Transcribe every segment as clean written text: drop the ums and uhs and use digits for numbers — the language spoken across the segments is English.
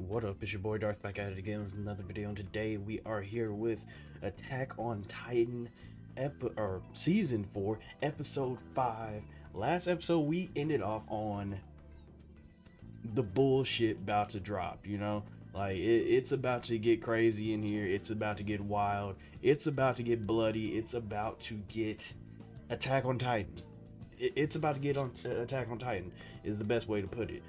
What up, it's your boy Darth back at it again with another video, and today we are here with Attack on Titan Season 4, Episode 5. Last episode we ended off on the bullshit about to drop, you know? Like, it's about to get crazy in here, it's about to get wild, it's about to get bloody, it's about to get Attack on Titan. It's about to get on Attack on Titan is the best way to put it.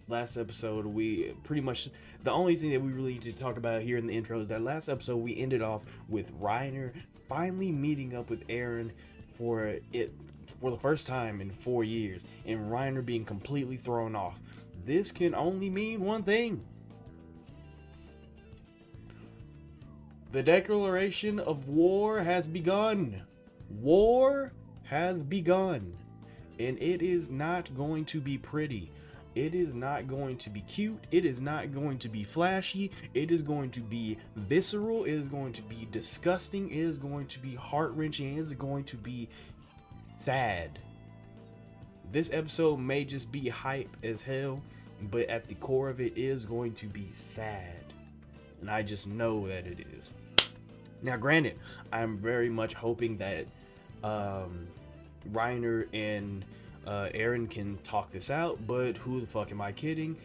Last episode, we pretty much, the only thing that we really need to talk about here in the intro is that last episode we ended off with Reiner finally meeting up with Aaron for the first time in 4 years, and Reiner being completely thrown off. This can only mean one thing. The declaration of war has begun. War has begun, and it is not going to be pretty. It is not going to be cute. It is not going to be flashy. It is going to be visceral. It is going to be disgusting. It is going to be heart-wrenching. It is going to be sad. This episode may just be hype as hell, but at the core of it is going to be sad. And I just know that it is. Now, granted, I'm very much hoping that Reiner and Aaron can talk this out, but who the fuck am I kidding?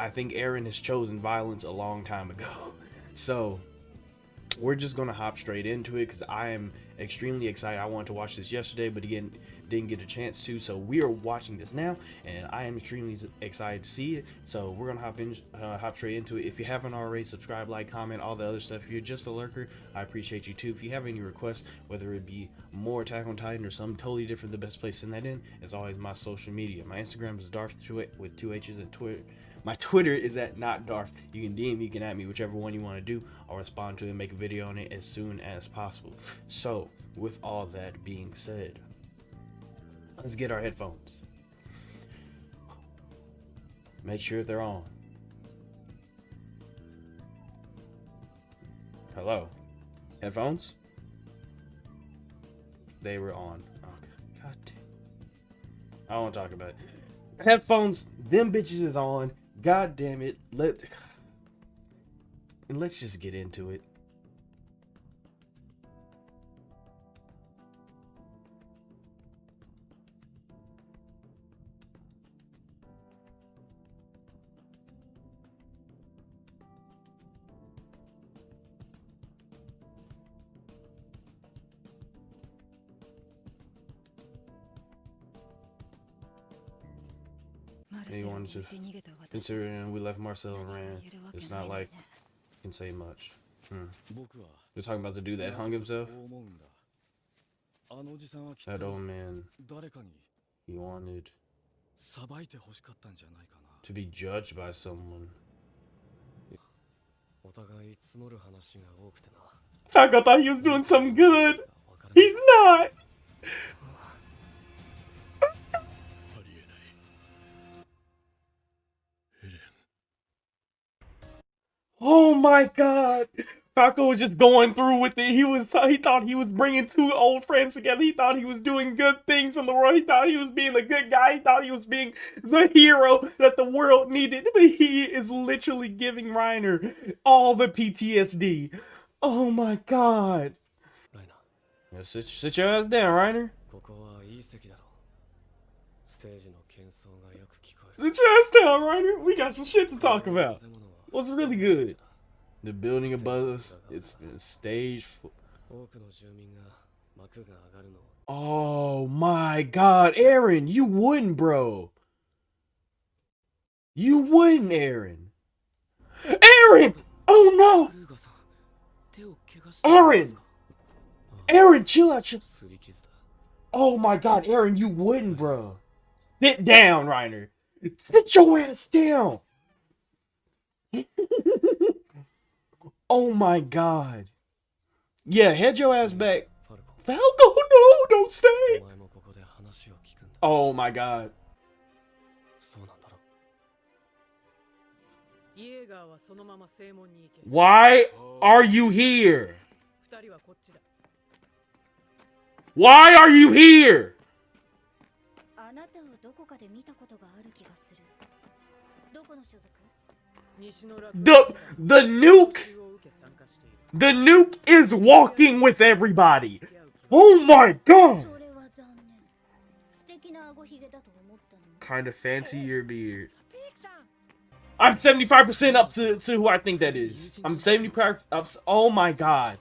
I think Aaron has chosen violence a long time ago. So we're just gonna hop straight into it because I am extremely excited. I wanted to watch this yesterday, but again, didn't get a chance to. So we are watching this now, and I am extremely excited to see it. So we're gonna hop straight into it. If you haven't already, subscribe, like, comment, all the other stuff. If you're just a lurker, I appreciate you too. If you have any requests, whether it be more Attack on Titan or something totally different, the best place to send that in is always my social media. My Instagram is Dvrth with 2 H's, and Twitter. My Twitter is at @NotDarth. You can DM me, you can at me, whichever one you want to do. I'll respond to it and make a video on it as soon as possible. So, with all that being said, let's get our headphones. Make sure they're on. Hello? Headphones? They were on. Oh, God damn. I don't want to talk about it. Headphones, them bitches is on. God damn it. Let's just get into it. He wanted to, considering we left Marcel and ran, it's not like he can say much. We're talking about the dude that hung himself. That old man, he wanted to be judged by someone. Falco thought he was doing something good. He's not. Oh my God! Falco was just going through with it. He thought he was bringing two old friends together. He thought he was doing good things in the world. He thought he was being a good guy. He thought he was being the hero that the world needed. But he is literally giving Reiner all the PTSD. Oh my God! Yeah, sit your ass down, Reiner. Sit your ass down, Reiner. We got some shit to talk about. What's really good? The building above us is stage. Oh my God, Aaron, you wouldn't, bro. You wouldn't, Aaron. Aaron! Oh no! Aaron! Aaron, chill out. Oh my God, Aaron, you wouldn't, bro. Sit down, Reiner. Sit your ass down. Oh my God. Yeah, head your ass back. Falco, no, don't stay. Oh my God. Why are you here? Why are you here? The nuke! The nuke is walking with everybody! Oh my god! Kinda fancy your beard. I'm 75% up to who I think that is. I'm 75% up. Oh my god.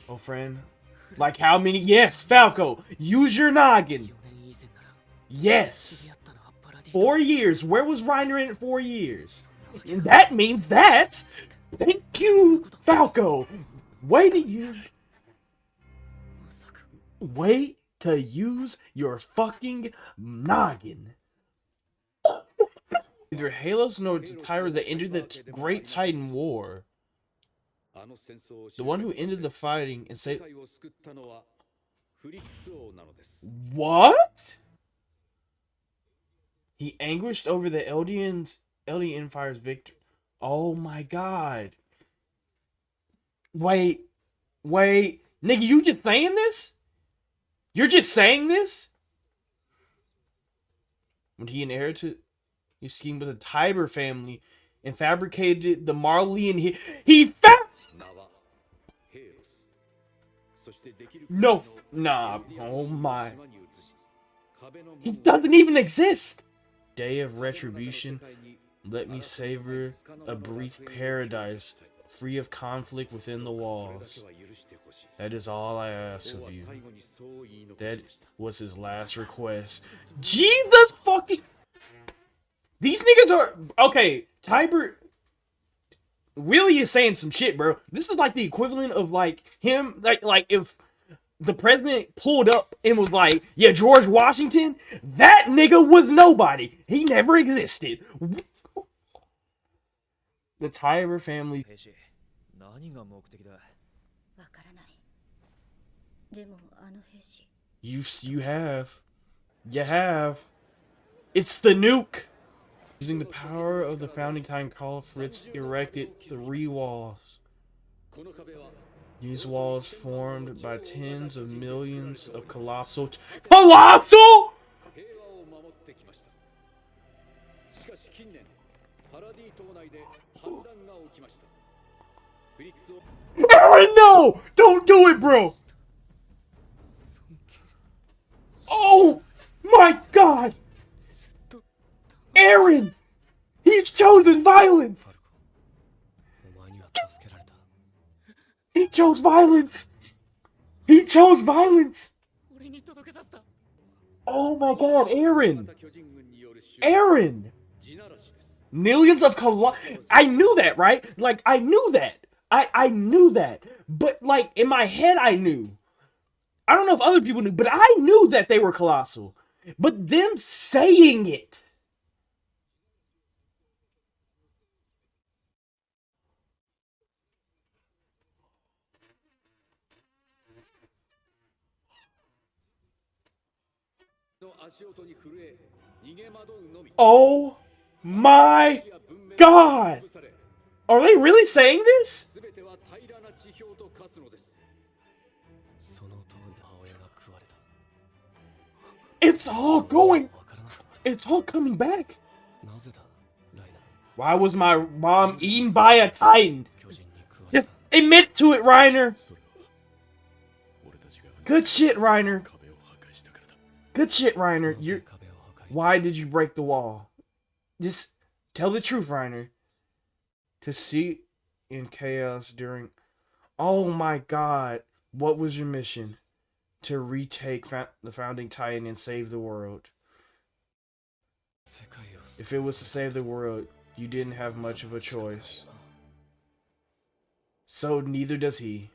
Oh, friend. Like how many? Yes, Falco. Use your noggin. Yes. 4 years. Where was Reiner in 4 years? And that means that. Thank you, Falco. Wait to use your fucking noggin. Neither Halos nor Tyra that ended the Great Titan War. The one who ended the fighting and saved. What? He anguished over the Eldian Empire's victory. Oh my god. Wait. Nigga, you just saying this? You're just saying this? When he inherited his scheme with the Tiber family and fabricated the Marleyan No, nah, oh my. He doesn't even exist! Day of Retribution, let me savor a brief paradise, free of conflict within the walls. That is all I ask of you. That was his last request. Jesus fucking... These niggas are... Okay, Tiber... Willy is saying some shit, bro. This is like the equivalent of like him... Like if the president pulled up and was like, yeah, George Washington, that nigga was nobody. He never existed. The Tiber family... You have. It's the nuke! Using the power of the founding time, Fritz erected 3 walls. These walls formed by tens of millions of colossal... COLOSSAL?! Aaron, no! Don't do it, bro! Oh my god! Aaron! He's chosen violence! He chose violence! He chose violence! Oh my god, Aaron! Aaron! Millions of I knew that, right? Like, I knew that. I knew that. But, like, in my head, I knew. I don't know if other people knew, but I knew that they were colossal. But them saying it. Oh my god! Are they really saying this? It's all going. It's all coming back. Why was my mom eaten by a Titan? Just admit to it, Reiner. Good shit, Reiner. Good shit, Reiner. Why did you break the wall? Just tell the truth, Reiner. To see in chaos during... Oh my god. What was your mission? To retake the founding Titan and save the world. If it was to save the world, you didn't have much of a choice. So neither does he.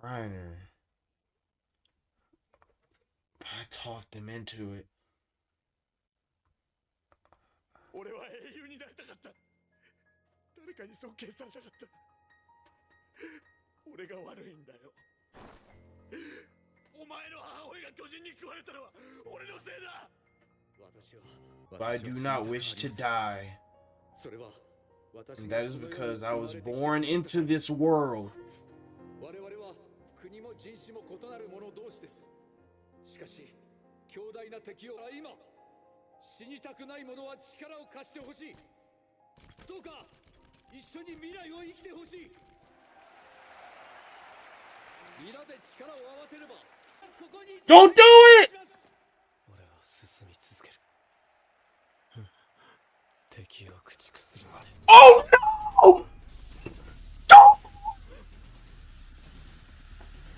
Reiner. I talked him into it. But I do not wish to die. And that is because I was born into this world. Don't do it! Oh no! Don't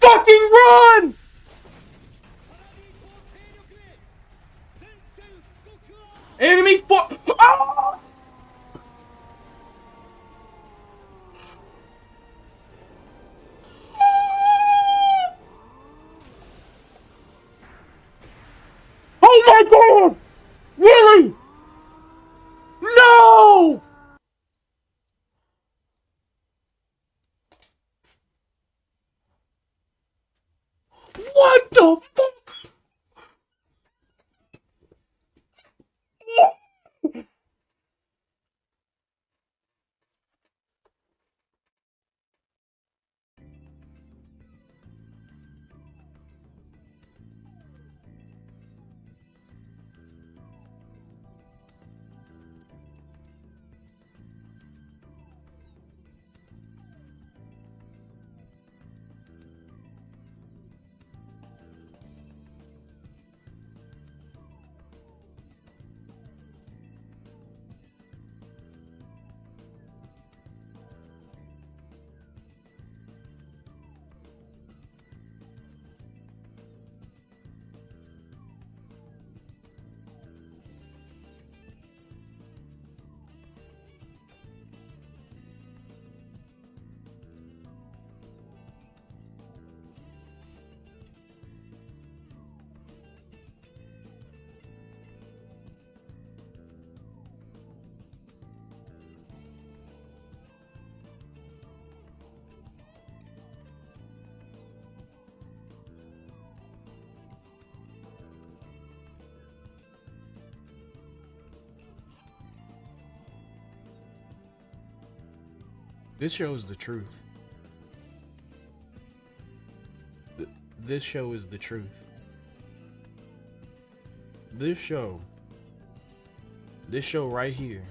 fucking run! Enemy for oh! Oh my god! Willy! No! What the fuck? This show is the truth. This show is the truth. This show right here.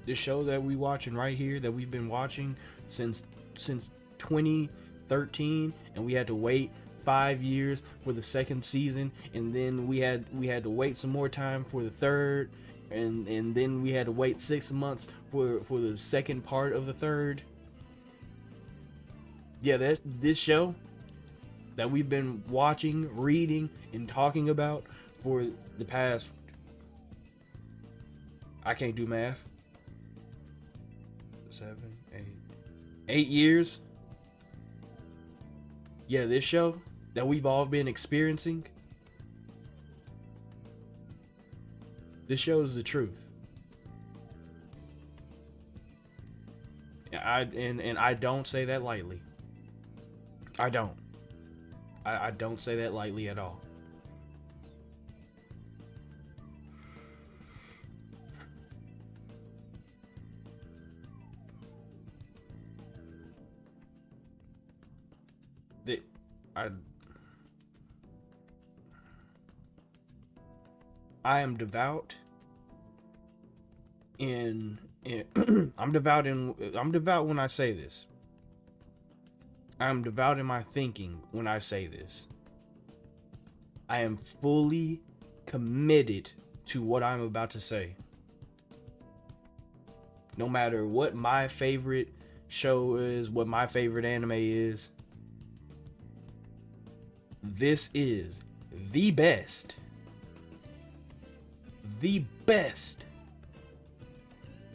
This show that we watching right here, that we've been watching since 2013, and we had to wait 5 years for the second season, and then we had to wait some more time for the third, and then we had to wait 6 months for the second part of the third. Yeah, this show that we've been watching, reading, and talking about for the past, I can't do math, 7, 8 years. Yeah, this show that we've all been experiencing, this show is the truth. And I don't say that lightly. I don't. I don't say that lightly at all. I am devout in I'm devout when I say this. I'm devout in my thinking when I say this. I am fully committed to what I'm about to say. No matter what my favorite show is, what my favorite anime is, this is the best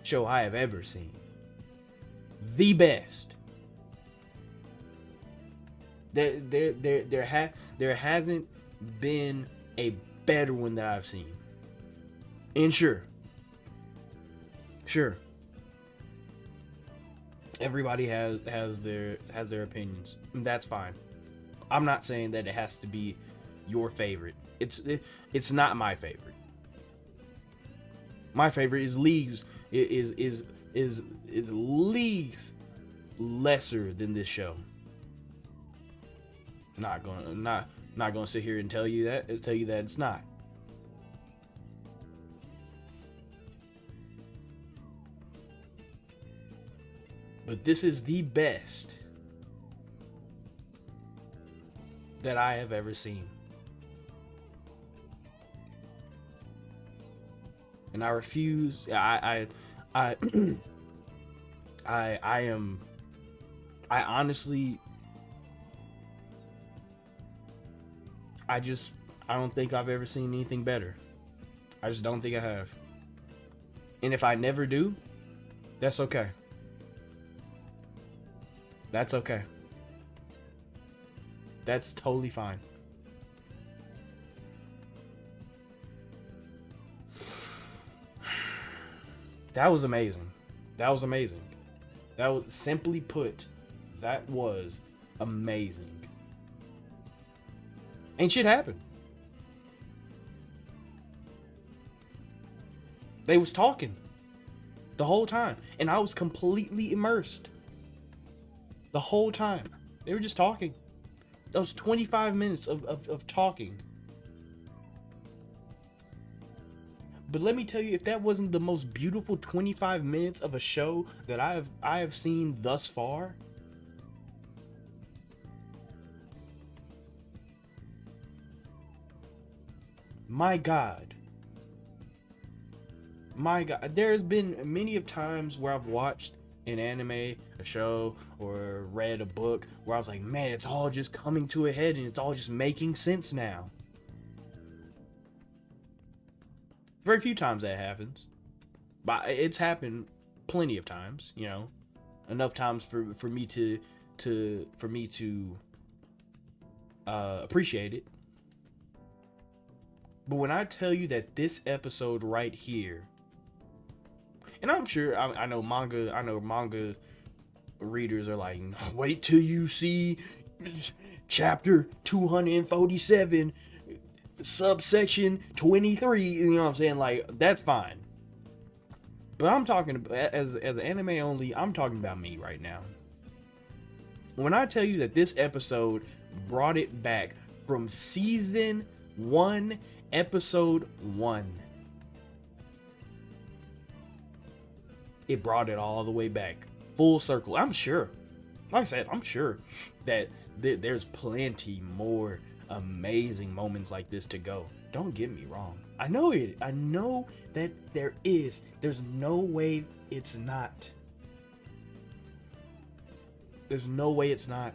show I have ever seen. The best. There hasn't been a better one that I've seen. And sure, everybody has their opinions. And that's fine. I'm not saying that it has to be your favorite. It's not my favorite. My favorite is leagues is leagues lesser than this show. Not gonna sit here and tell you that. It's tell you that it's not. But this is the best that I have ever seen. And I refuse. I honestly, I don't think I've ever seen anything better. I just don't think I have. And if I never do, that's okay. That's okay. That's totally fine. That was amazing. That was amazing. That was, simply put, that was amazing. Ain't shit happened. They was talking the whole time, and I was completely immersed the whole time. They were just talking. That was 25 minutes of talking. But let me tell you, if that wasn't the most beautiful 25 minutes of a show that I have seen thus far, my God. My God. There's been many of times where I've watched an anime, a show, or read a book where I was like, man, it's all just coming to a head and it's all just making sense now. Very few times that happens, but it's happened plenty of times, you know, enough times for me to appreciate it. But when I tell you that this episode right here, and I'm sure I know manga readers are like, wait till you see chapter 247. Subsection 23, you know what I'm saying? Like, that's fine. But I'm talking as anime only, I'm talking about me right now. When I tell you that this episode brought it back from season 1, episode 1. It brought it all the way back. Full circle. I'm sure. Like I said, I'm sure that there's plenty more amazing moments like this to go. Don't get me wrong. I know it. I know that there is. There's no way it's not. There's no way it's not.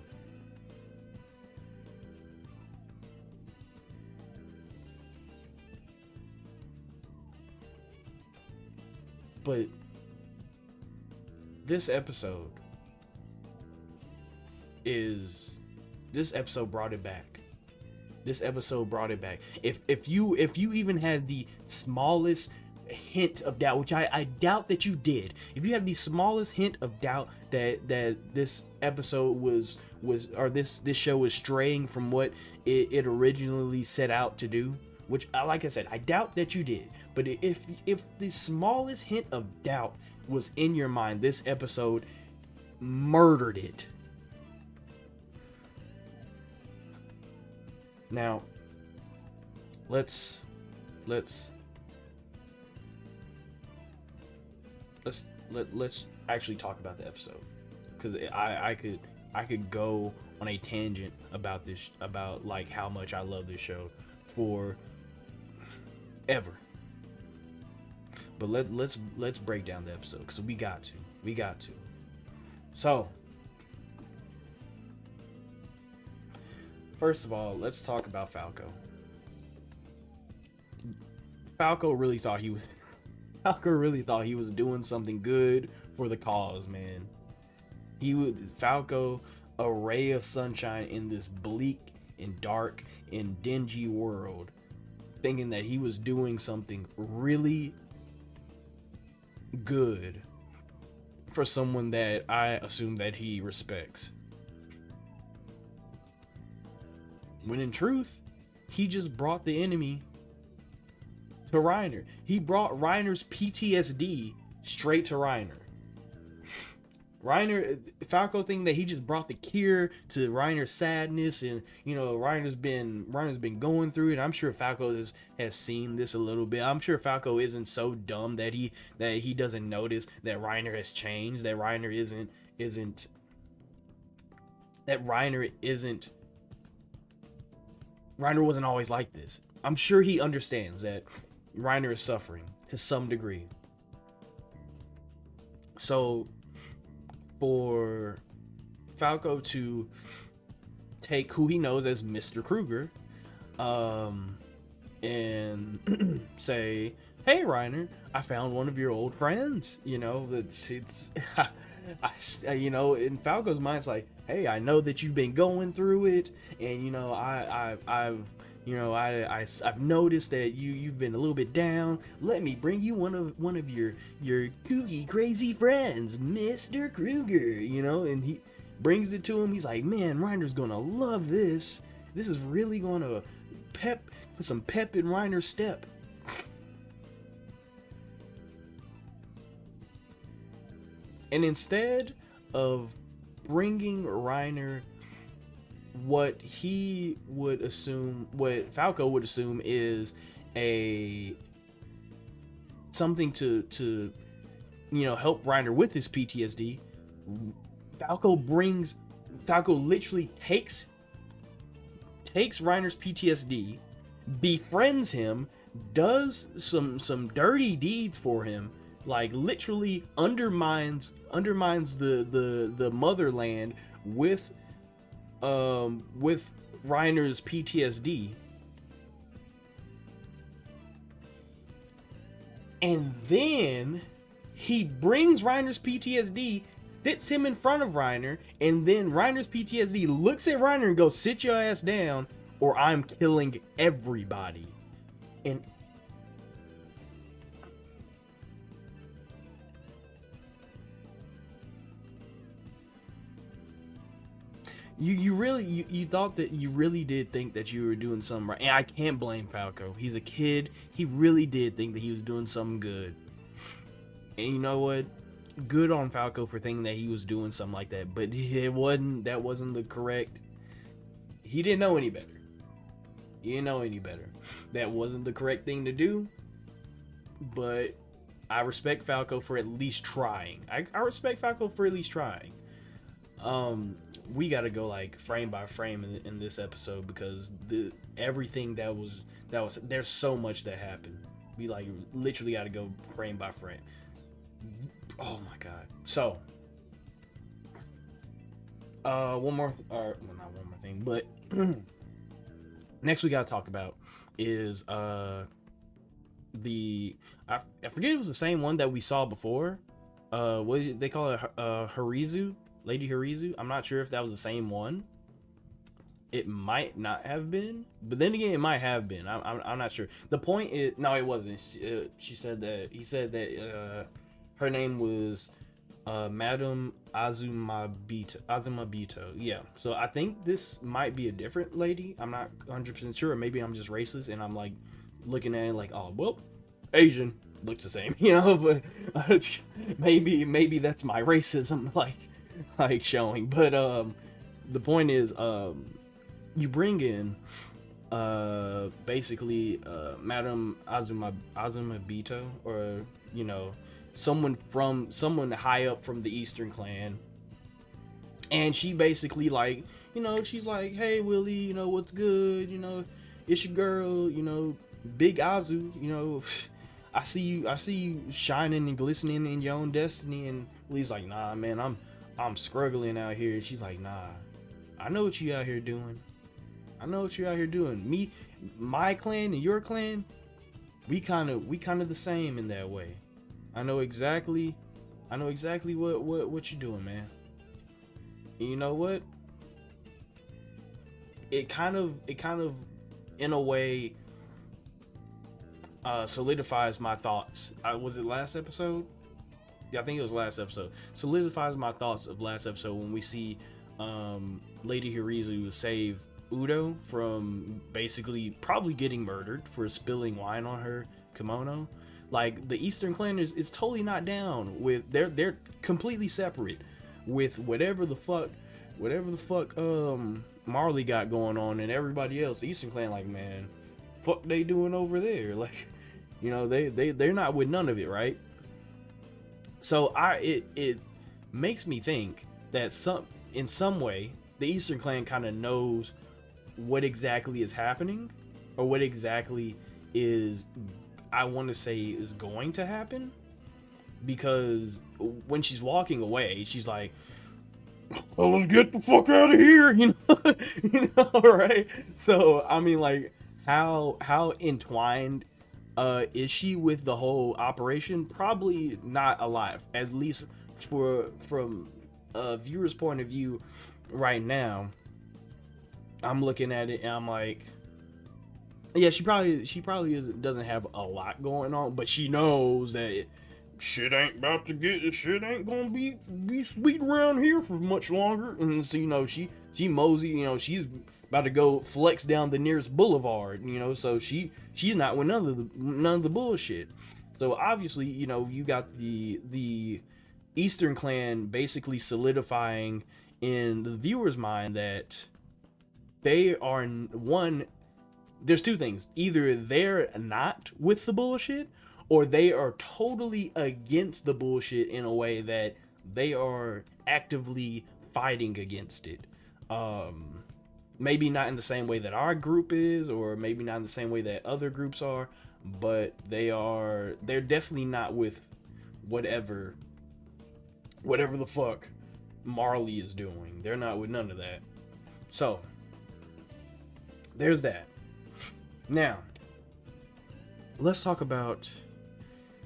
But this episode brought it back. This episode brought it back. If you even had the smallest hint of doubt, which I doubt that you did, if you had the smallest hint of doubt that this episode was or this show was straying from what it originally set out to do, which, like I said, I doubt that you did. But if the smallest hint of doubt was in your mind, this episode murdered it. Now, let's actually talk about the episode, because I could go on a tangent about this, about like how much I love this show for ever. But let's break down the episode, because we got to. So, first of all, let's talk about Falco. Falco really thought he was doing something good for the cause, man. Falco, a ray of sunshine in this bleak and dark and dingy world, thinking that he was doing something really good for someone that I assume that he respects. When in truth, he just brought the enemy to Reiner. He brought Reiner's PTSD straight to Reiner. Falco think that he just brought the cure to Reiner's sadness, and Reiner's been going through it. I'm sure Falco has seen this a little bit. I'm sure Falco isn't so dumb that he doesn't notice that Reiner has changed, that Reiner wasn't always like this. I'm sure he understands that Reiner is suffering to some degree. So for Falco to take who he knows as Mr. Kruger, and say, "Hey, Reiner, I found one of your old friends." It's in Falco's mind, it's like, "Hey, I know that you've been going through it, and I've noticed that you've been a little bit down. Let me bring you one of your kooky crazy friends, Mr. Kruger." And he brings it to him. He's like, "Man, Reiner's gonna love this. This is really gonna put some pep in Reiner's step." And instead of bringing Reiner what Falco would assume is something to help Reiner with his PTSD, Falco literally takes Reiner's PTSD, befriends him, does some dirty deeds for him, like literally undermines the motherland with Reiner's PTSD, and then he brings Reiner's PTSD, sits him in front of Reiner, and then Reiner's PTSD looks at Reiner and goes, "Sit your ass down or I'm killing everybody." And you thought that you really did think that you were doing something right. And I can't blame Falco. He's a kid. He really did think that he was doing something good. And you know what? Good on Falco for thinking that he was doing something like that. But that wasn't the correct. He didn't know any better. That wasn't the correct thing to do. But I respect Falco for at least trying. I respect Falco for at least trying. We gotta go like frame by frame in this episode, because everything that was there's so much that happened. We like literally gotta go frame by frame. Oh my god. So not one more thing, but next we gotta talk about is I forget it was the same one that we saw before. What did they call it? Harizu? Lady Harizu. I'm not sure if that was the same one. It might not have been, but then again, it might have been. I'm not sure. The point is, no, it wasn't. He said that her name was Madam Azuma Bito. Yeah. So I think this might be a different lady. I'm not 100% sure. Or maybe I'm just racist and I'm like looking at it like, oh well, Asian looks the same, But maybe that's my racism, like showing. But the point is, you bring in basically Madam Azuma Bito, or someone high up from the Eastern Clan, and she basically she's like, "Hey Willy, what's good, it's your girl, Big Azu, I see you shining and glistening in your own destiny." And Willy's like, "Nah man, I'm struggling out here." And she's like, "Nah, I know what you out here doing. Me, my clan and your clan, we kind of the same in that way. I know exactly what you're doing, man." And you know what? It kind of in a way solidifies my thoughts. Was it last episode? Yeah, I think it was last episode. Solidifies my thoughts of last episode when we see Lady Harizu save Udo from basically probably getting murdered for spilling wine on her kimono. Like, the Eastern Clan is totally not down with, they're completely separate with whatever the fuck Marley got going on, and everybody else. The Eastern Clan, like, man, fuck they doing over there? Like, you know, they're not with none of it, right? So it makes me think that in some way the Eastern Clan kind of knows what exactly is happening, or what exactly is, I want to say, is going to happen. Because when she's walking away, she's like, "Oh, let's get the fuck out of here," you know, right? So I mean, like, how entwined is she with the whole operation? Probably not a lot, at least from a viewer's point of view. Right now, I'm looking at it and I'm like, yeah, she probably doesn't have a lot going on, but she knows that shit ain't gonna be sweet around here for much longer. And so, you know, she mosey, you know, she's about to go flex down the nearest boulevard, you know, so she's not with none of the bullshit. So obviously, you know, you got the Eastern Clan basically solidifying in the viewer's mind that they are one. There's two things: either they're not with the bullshit, or they are totally against the bullshit in a way that they are actively fighting against it. Maybe not in the same way that our group is, or maybe not in the same way that other groups are, but they're definitely not with whatever the fuck Marley is doing. They're not with none of that. So there's that. Now let's talk about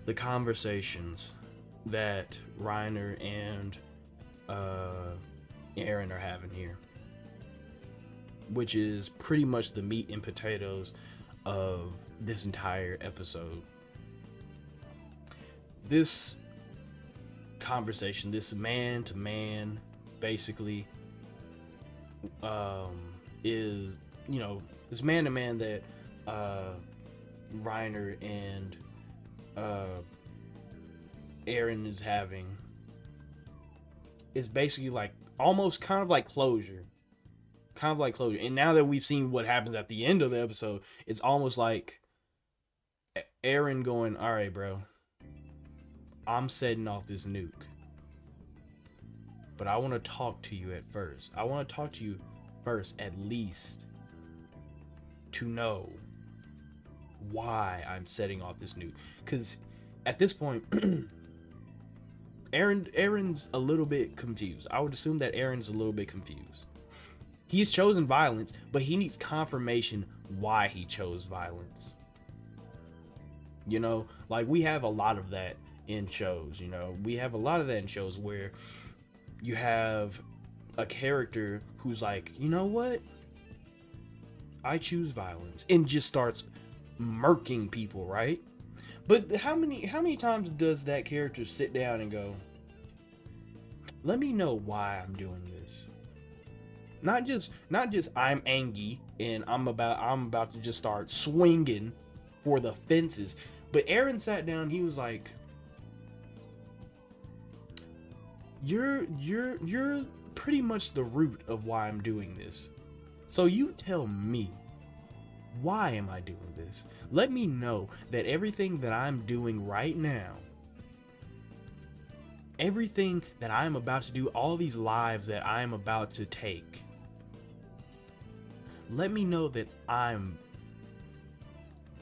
the conversations that Reiner and Aaron are having here, which is pretty much the meat and potatoes of this entire episode. This conversation, this man to man, basically, is, you know, this man to man that Reiner and Aaron is having, is basically like almost kind of like closure. And now that we've seen what happens at the end of the episode, it's almost like Aaron going, "All right, bro, I'm setting off this nuke, but I want to talk to you at first. I want to talk to you first, at least, to know why I'm setting off this nuke." Because at this point, Aaron's a little bit confused. I would assume that Aaron's a little bit confused. He's chosen violence, but he needs confirmation why he chose violence. You know, like, we have a lot of that in shows, you know. We have a lot of that in shows where you have a character who's like, "You know what? I choose violence," and just starts murking people, right? But how many times does that character sit down and go, "Let me know why I'm doing this"? Not just I'm angry and I'm about to just start swinging for the fences. But Aaron sat down. He was like, "You're pretty much the root of why I'm doing this. So you tell me, why am I doing this? Let me know that everything that I'm doing right now, everything that I'm about to do, all these lives that I'm about to take, let me know that I'm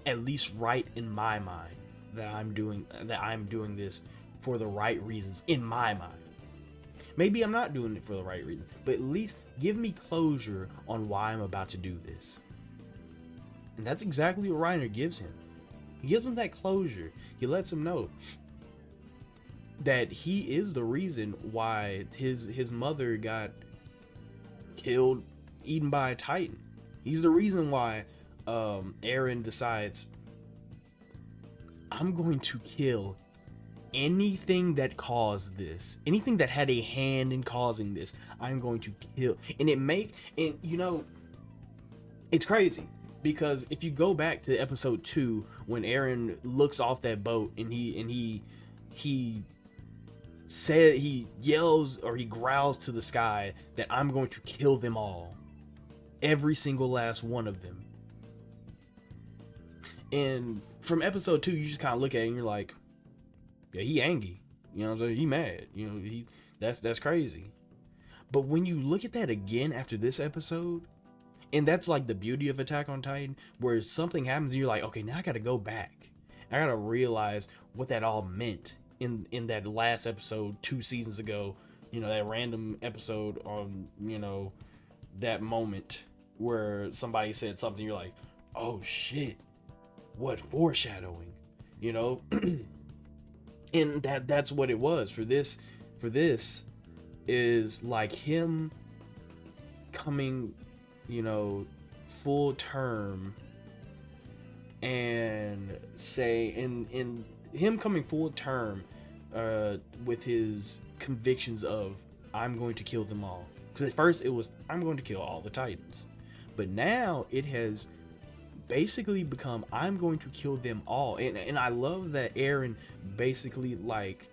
at least right in my mind, that I'm doing this for the right reasons in my mind. Maybe I'm not doing it for the right reason, but at least give me closure on why I'm about to do this." And that's exactly what Reiner gives him. He gives him that closure. He lets him know that he is the reason why his mother got killed, eaten by a Titan. He's the reason why Aaron decides, "I'm going to kill anything that caused this, anything that had a hand in causing this. I'm going to kill." And you know, It's crazy because if you go back to episode 2 when Aaron looks off that boat and he said, he yells or he growls to the sky that I'm going to kill them all, every single last one of them. And from episode 2 you just kind of look at it and you're like, yeah, he angry, you know what I'm saying, he mad, you know, that's crazy. But when you look at that again after this episode, and that's like the beauty of Attack on Titan, where something happens and you're like, okay, now I gotta go back. I gotta realize what that all meant in that last episode 2 seasons ago. You know, that random episode on, you know, that moment where somebody said something, you're like, oh shit, what foreshadowing, you know? And that's what it was for this is like him coming, you know, full term, and say in him coming full term with his convictions of I'm going to kill them all. Because at first it was I'm going to kill all the Titans, but now it has basically become I'm going to kill them all. And I love that Aaron basically, like,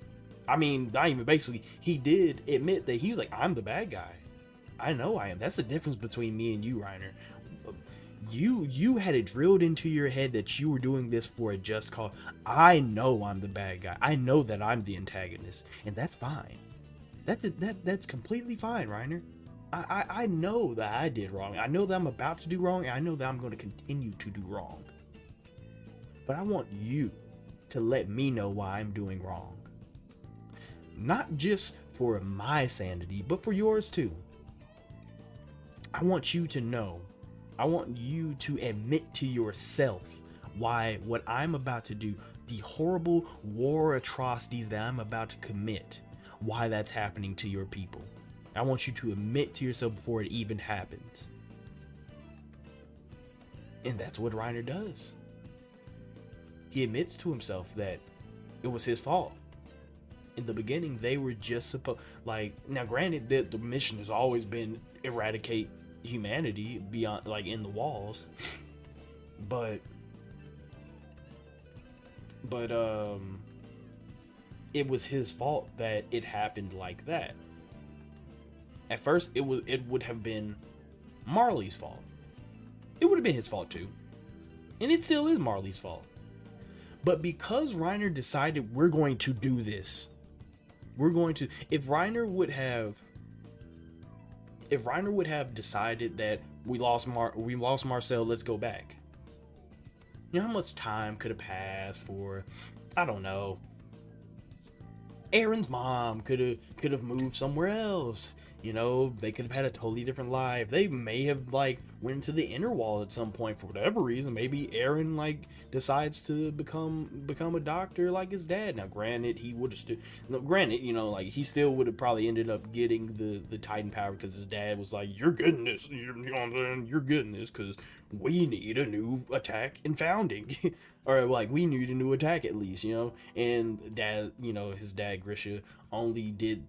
I mean, not even basically, he did admit that he was like, I'm the bad guy. I know I am. That's the difference between me and you, Reiner. You had it drilled into your head that you were doing this for a just cause. I know I'm the bad guy. I know that I'm the antagonist, and that's fine. That's completely fine, Reiner. I know that I did wrong. I know that I'm about to do wrong, and I know that I'm going to continue to do wrong. But I want you to let me know why I'm doing wrong. Not just for my sanity, but for yours too. I want you to know. I want you to admit to yourself why what I'm about to do, the horrible war atrocities that I'm about to commit, why that's happening to your people. I want you to admit to yourself before it even happens. And that's what Reiner does. He admits to himself that it was his fault. In the beginning, they were just supposed, like, now granted that the mission has always been eradicate humanity beyond, like, in the walls, but it was his fault that it happened like that. At first, it would have been Marley's fault. It would have been his fault too, and it still is Marley's fault. But because Reiner decided we're going to do this, we're going to. If Reiner would have decided that we lost Marcel, let's go back. You know how much time could have passed for, I don't know. Aaron's mom could have moved somewhere else. You know, they could have had a totally different life. They may have, like, went to the inner wall at some point for whatever reason. Maybe Aaron, like, decides to become a doctor like his dad. Now, granted, he would have still, you know, like, he still would have probably ended up getting the Titan power because his dad was like, you're getting this, you know what I'm saying? You're getting this because we need a new attack and founding. Or, like, we need a new attack at least, you know? And dad, you know, his dad, Grisha, only did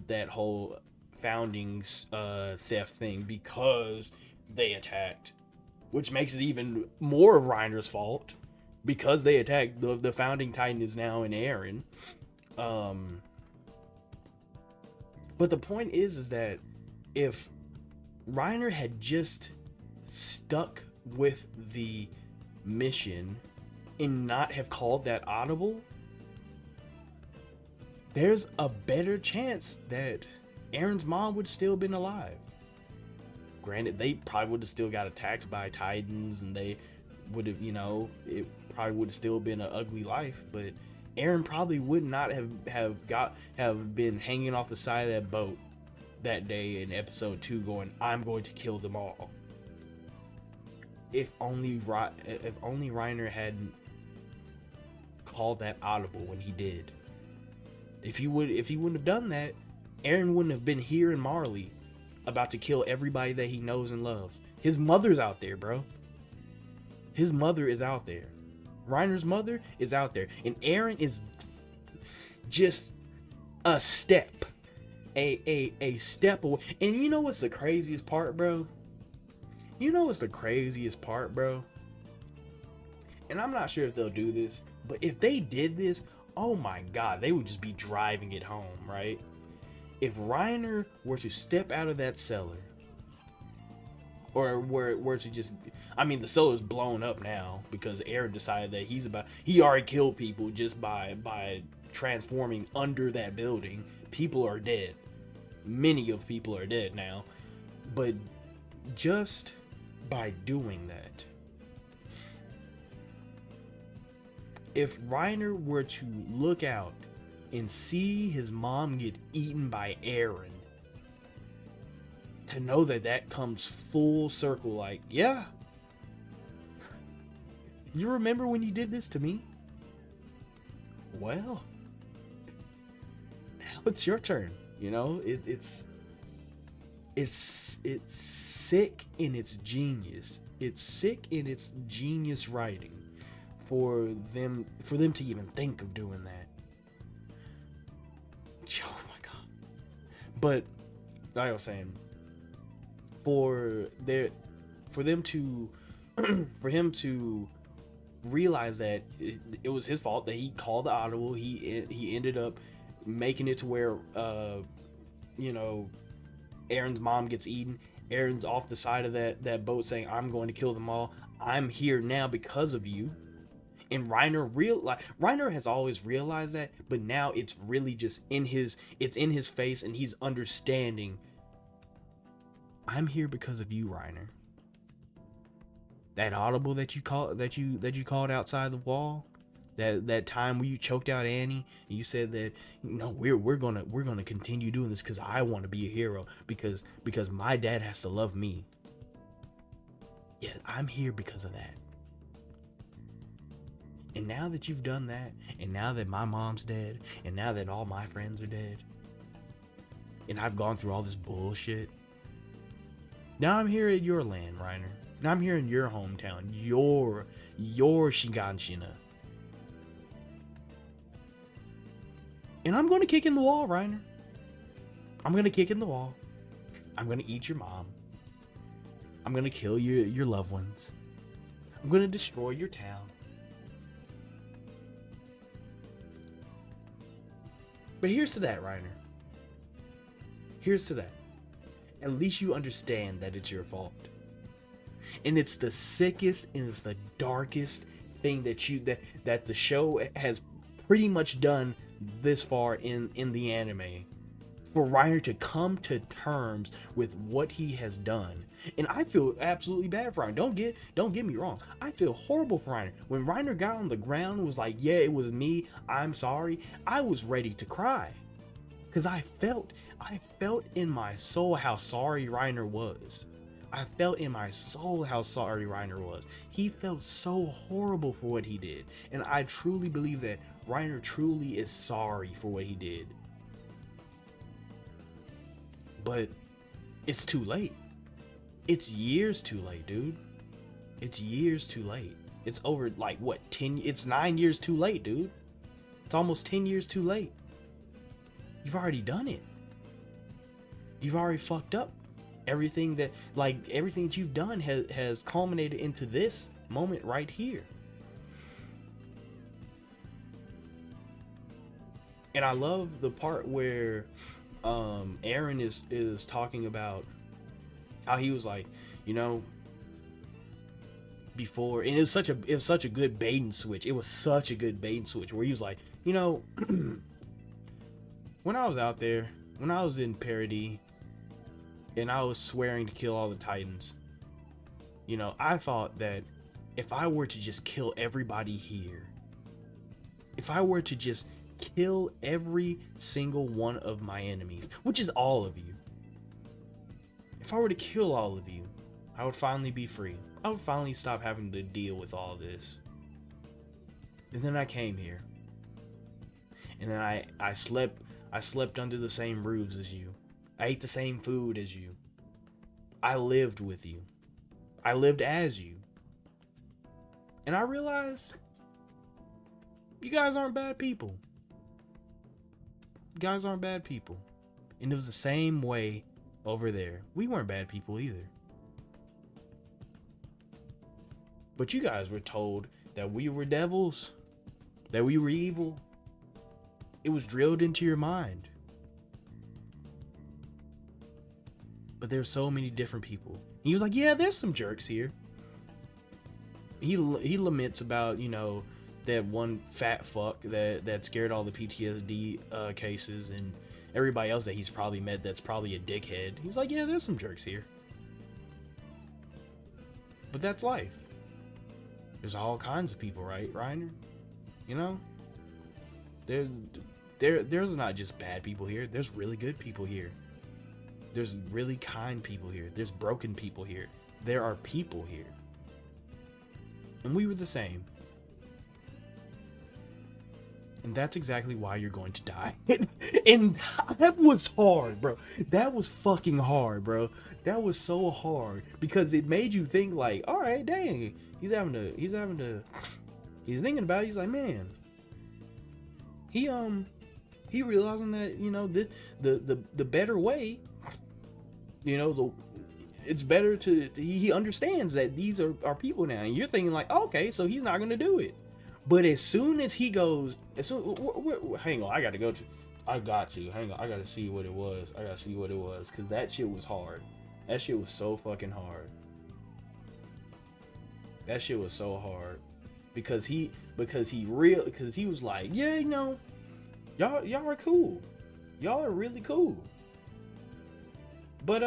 that whole founding theft thing because they attacked, which makes it even more of Reiner's fault because they attacked. The founding Titan is now in Aaron. But the point is that if Reiner had just stuck with the mission and not have called that audible, there's a better chance that Aaron's mom would still been alive. Granted, they probably would have still got attacked by Titans, and they would have, you know, it probably would have still been an ugly life. But Aaron probably would not have been hanging off the side of that boat that day in episode 2, going, "I'm going to kill them all." If only Reiner hadn't called that audible when he did. If he wouldn't have done that, Aaron wouldn't have been here in Marley about to kill everybody that he knows and loves. His mother's out there, bro. His mother is out there. Reiner's mother is out there. And Aaron is just a step. A step away. And you know what's the craziest part, bro? You know what's the craziest part, bro? And I'm not sure if they'll do this, but if they did this, oh my god, they would just be driving it home, right? If Reiner were to step out of that cellar, or were to just, I mean, the cellar's blown up now because Aaron decided that he already killed people just by transforming under that building. People are dead. Many of people are dead now. But just by doing that, if Reiner were to look out and see his mom get eaten by Aaron, to know that that comes full circle, like, yeah, you remember when you did this to me? Well, now it's your turn. You know, it's sick in its genius. It's sick in its genius writing for them to even think of doing that. Oh my god. But like I was saying, for him to realize that it was his fault, that he called the audible, he ended up making it to where you know, Aaron's mom gets eaten. Aaron's off the side of that boat saying, I'm going to kill them all. I'm here now because of you. And Reiner has always realized that, but now it's really just in his face, and he's understanding, I'm here because of you, Reiner. That audible that you called outside the wall, that time where you choked out Annie, and you said that, you know, we're gonna continue doing this because I want to be a hero, because my dad has to love me. Yeah, I'm here because of that. And now that you've done that, and now that my mom's dead, and now that all my friends are dead, and I've gone through all this bullshit, now I'm here at your land, Reiner. Now I'm here in your hometown, your Shiganshina. And I'm going to kick in the wall, Reiner. I'm going to kick in the wall. I'm going to eat your mom. I'm going to kill your loved ones. I'm going to destroy your town. But here's to that, Reiner. Here's to that. At least you understand that it's your fault. And it's the sickest and it's the darkest thing that the show has pretty much done this far in the anime. For Reiner to come to terms with what he has done. And I feel absolutely bad for Reiner. Don't get me wrong. I feel horrible for Reiner. When Reiner got on the ground and was like, yeah, it was me, I'm sorry, I was ready to cry. Because I felt in my soul how sorry Reiner was. I felt in my soul how sorry Reiner was. He felt so horrible for what he did. And I truly believe that Reiner truly is sorry for what he did. But it's too late. It's years too late, dude. It's years too late. It's over, like, what, 10? It's 9 years too late, dude. It's almost 10 years too late. You've already done it. You've already fucked up. Everything that you've done has culminated into this moment right here. And I love the part where Aaron is talking about how he was like, you know, before, and it was such a good bait and switch. It was such a good bait and switch where he was like, you know, when I was out there, when I was in Parody, and I was swearing to kill all the Titans, you know, I thought that if I were to just kill everybody here, if I were to just kill every single one of my enemies, which is all of you, if I were to kill all of you, I would finally be free. I would finally stop having to deal with all this. And then I came here. And then I slept under the same roofs as you. I ate the same food as you. I lived with you. I lived as you. And I realized you guys aren't bad people. You guys aren't bad people. And it was the same way over there. We weren't bad people either. But you guys were told that we were devils, that we were evil. It was drilled into your mind. But there's so many different people. He was like, yeah, there's some jerks here. He laments about, you know, that one fat fuck that scared all the PTSD cases, and everybody else that he's probably met that's probably a dickhead. He's like, yeah, there's some jerks here. But that's life. There's all kinds of people, right, Reiner? You know? There's not just bad people here. There's really good people here. There's really kind people here. There's broken people here. There are people here. And we were the same. And that's exactly why you're going to die. And that was hard, bro. That was fucking hard, bro. That was so hard. Because it made you think like, all right, dang. He's thinking about it. He's like, man. He realizing that, you know, the better way, you know, it's better to, he understands that these are people now. And you're thinking like, okay, so he's not going to do it. But as soon as he goes, hang on, I got to see what it was. Because that shit was hard. That shit was so fucking hard. That shit was so hard. Because he was like, yeah, you know, y'all are cool. Y'all are really cool. But,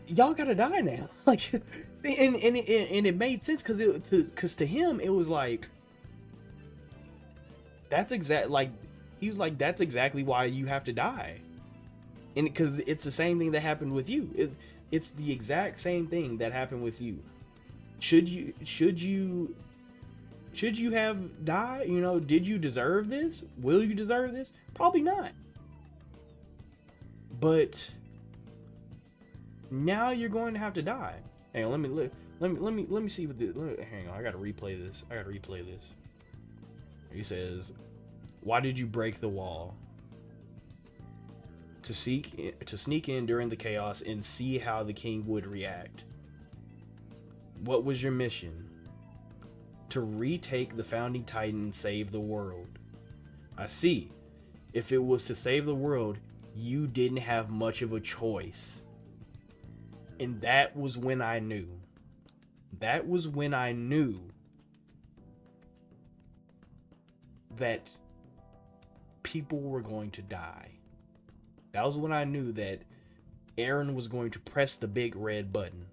y'all gotta die now. Like, and it made sense because to him it was like, that's he was like, that's exactly why you have to die. And because it's the same thing that happened with you. It's the exact same thing that happened with you. Should you have died? You know, did you deserve this? Will you deserve this? Probably not. But now you're going to have to die. Hang on, let me see what this. Hang on, I gotta replay this. He says, "Why did you break the wall? To sneak in during the chaos and see how the king would react. What was your mission? To retake the founding titan and save the world. I see. If it was to save the world, you didn't have much of a choice." And that was when I knew. That was when I knew that people were going to die. That was when I knew that Aaron was going to press the big red button.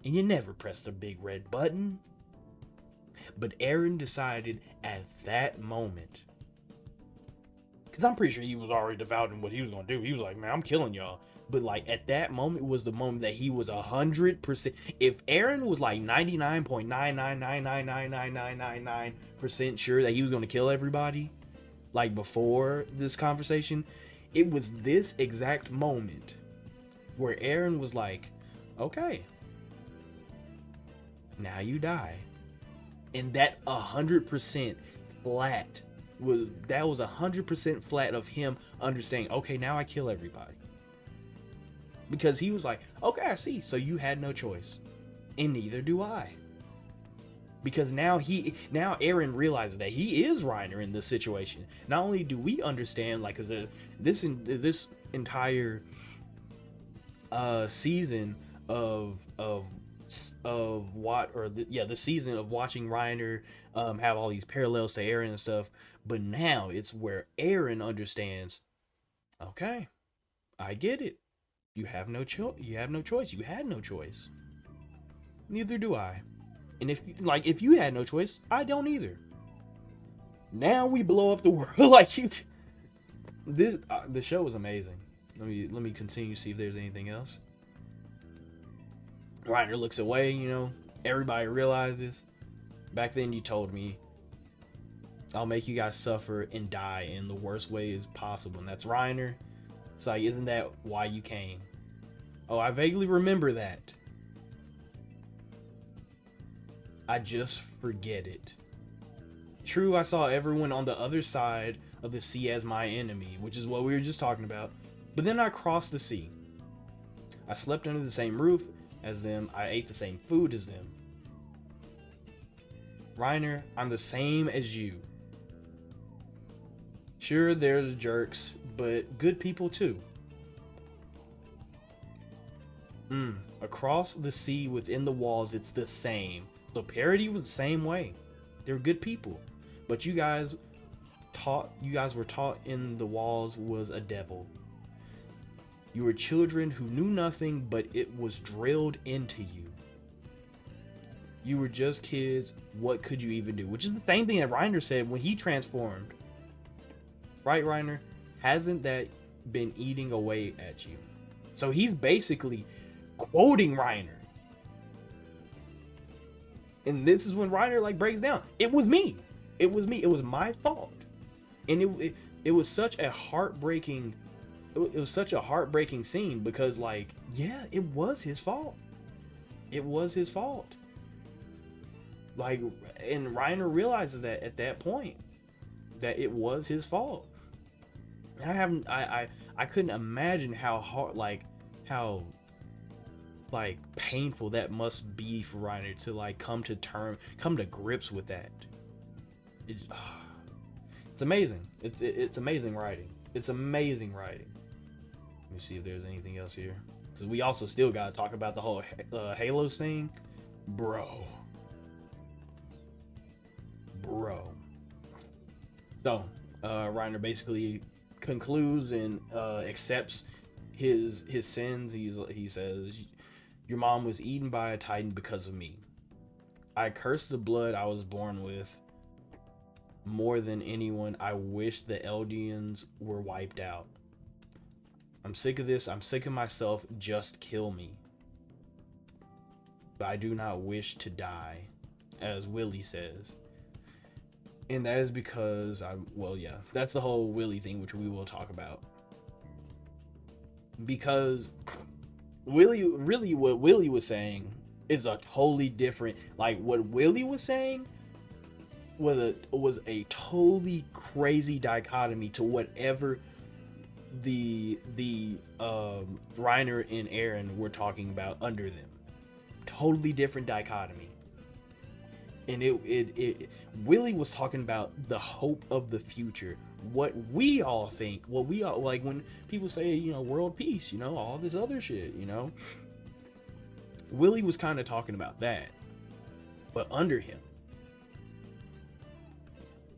And you never press the big red button. But Aaron decided at that moment. Because I'm pretty sure he was already devout in what he was going to do. He was like, man, I'm killing y'all. But like at that moment was the moment that he was 100%. If Aaron was like 99.9999999% sure that he was going to kill everybody, like before this conversation, it was this exact moment where Aaron was like, okay, now you die. And that 100% flat was 100% flat of him understanding, okay, now I kill everybody. Because he was like, okay, I see. So you had no choice. And neither do I. Because now Aaron realizes that he is Reiner in this situation. Not only do we understand, like, cause this entire season the season of watching Reiner have all these parallels to Aaron and stuff. But now it's where Aaron understands, okay, I get it. You have no choice. You have no choice. You had no choice. Neither do I. And if you had no choice, I don't either. Now we blow up the world like you. The show is amazing. Let me continue to see if there's anything else. Reiner looks away. You know, everybody realizes. Back then, you told me, I'll make you guys suffer and die in the worst ways possible, and that's Reiner. It's like, isn't that why you came? Oh, I vaguely remember that. I just forget it. True, I saw everyone on the other side of the sea as my enemy, which is what we were just talking about. But then I crossed the sea. I slept under the same roof, as them. I ate the same food as them. Reiner, I'm the same as you. Sure, there's jerks, but good people too. Across the sea, within the walls, it's the same. So parody was the same way. They're good people. But you guys were taught in the walls was a devil. You were children who knew nothing, but it was drilled into you. You were just kids. What could you even do? Which is the same thing that Reiner said when he transformed. Right, Reiner? Hasn't that been eating away at you? So he's basically quoting Reiner. And this is when Reiner like breaks down. It was me. It was me. It was my fault. And it was such a heartbreaking scene because like, yeah, it was his fault. It was his fault. Like, and Reiner realizes that at that point that it was his fault. And I couldn't imagine how hard, how painful that must be for Reiner to like come to grips with that. It's amazing. It's amazing writing. It's amazing writing. Let me see if there's anything else here. So we also still gotta talk about the whole Halos thing, bro. So Reiner basically concludes and accepts his sins. He says, "Your mom was eaten by a titan because of me. I curse the blood I was born with. More than anyone, I wish the Eldians were wiped out. I'm sick of this. I'm sick of myself. Just kill me. But I do not wish to die," as Willy says. And that is because that's the whole Willy thing, which we will talk about. Because what Willy was saying is a totally different, like what Willy was saying was a totally crazy dichotomy to whatever the Reiner and Aaron were talking about under them. Totally different dichotomy. And Willy was talking about the hope of the future. What we all think, like when people say, world peace, all this other shit, Willy was kind of talking about that. But under him,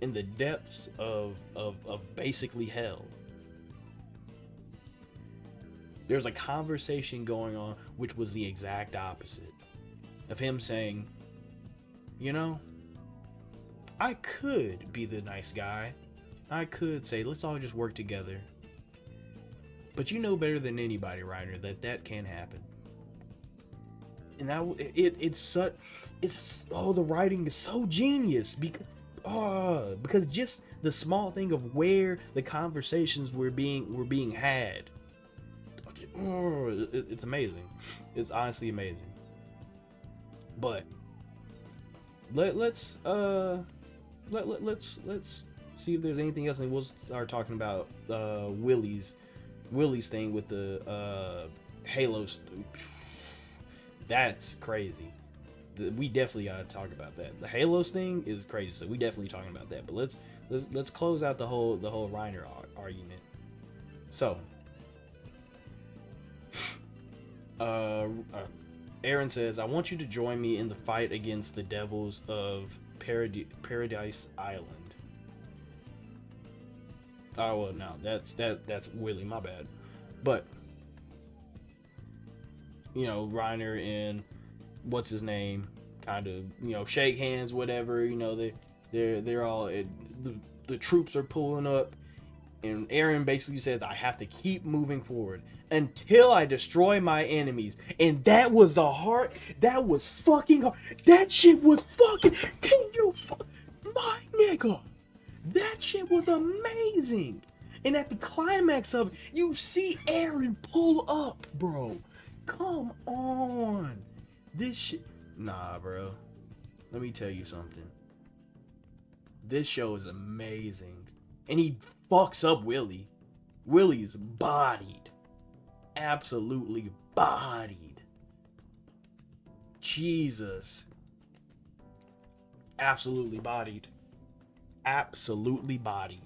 in the depths of basically hell, there's a conversation going on which was the exact opposite of him saying, I could be the nice guy. I could say, let's all just work together. But you know better than anybody, Reiner, that can't happen. And the writing is so genius because just the small thing of where the conversations were being had. It's amazing. It's honestly amazing. But let's see if there's anything else, and we'll start talking about Willy's thing with the Halos. That's crazy. We definitely gotta talk about that. The Halos thing is crazy, so we definitely talking about that. But let's close out the whole Reiner argument. So, Aaron says, "I want you to join me in the fight against the devils of Paradise Island." Oh well, no, that's Willy. My bad. But Reiner and what's his name, kind of shake hands, whatever. They're all the troops are pulling up, and Aaron basically says, "I have to keep moving forward until I destroy my enemies." And that was that was fucking hard. That shit was fucking, my nigga, that shit was amazing. And at the climax of it, you see Aaron pull up, bro. Come on. This shit, nah, bro. Let me tell you something. This show is amazing. And he fucks up Willy. Willy's bodied. Absolutely bodied. Jesus. Absolutely bodied. Absolutely bodied.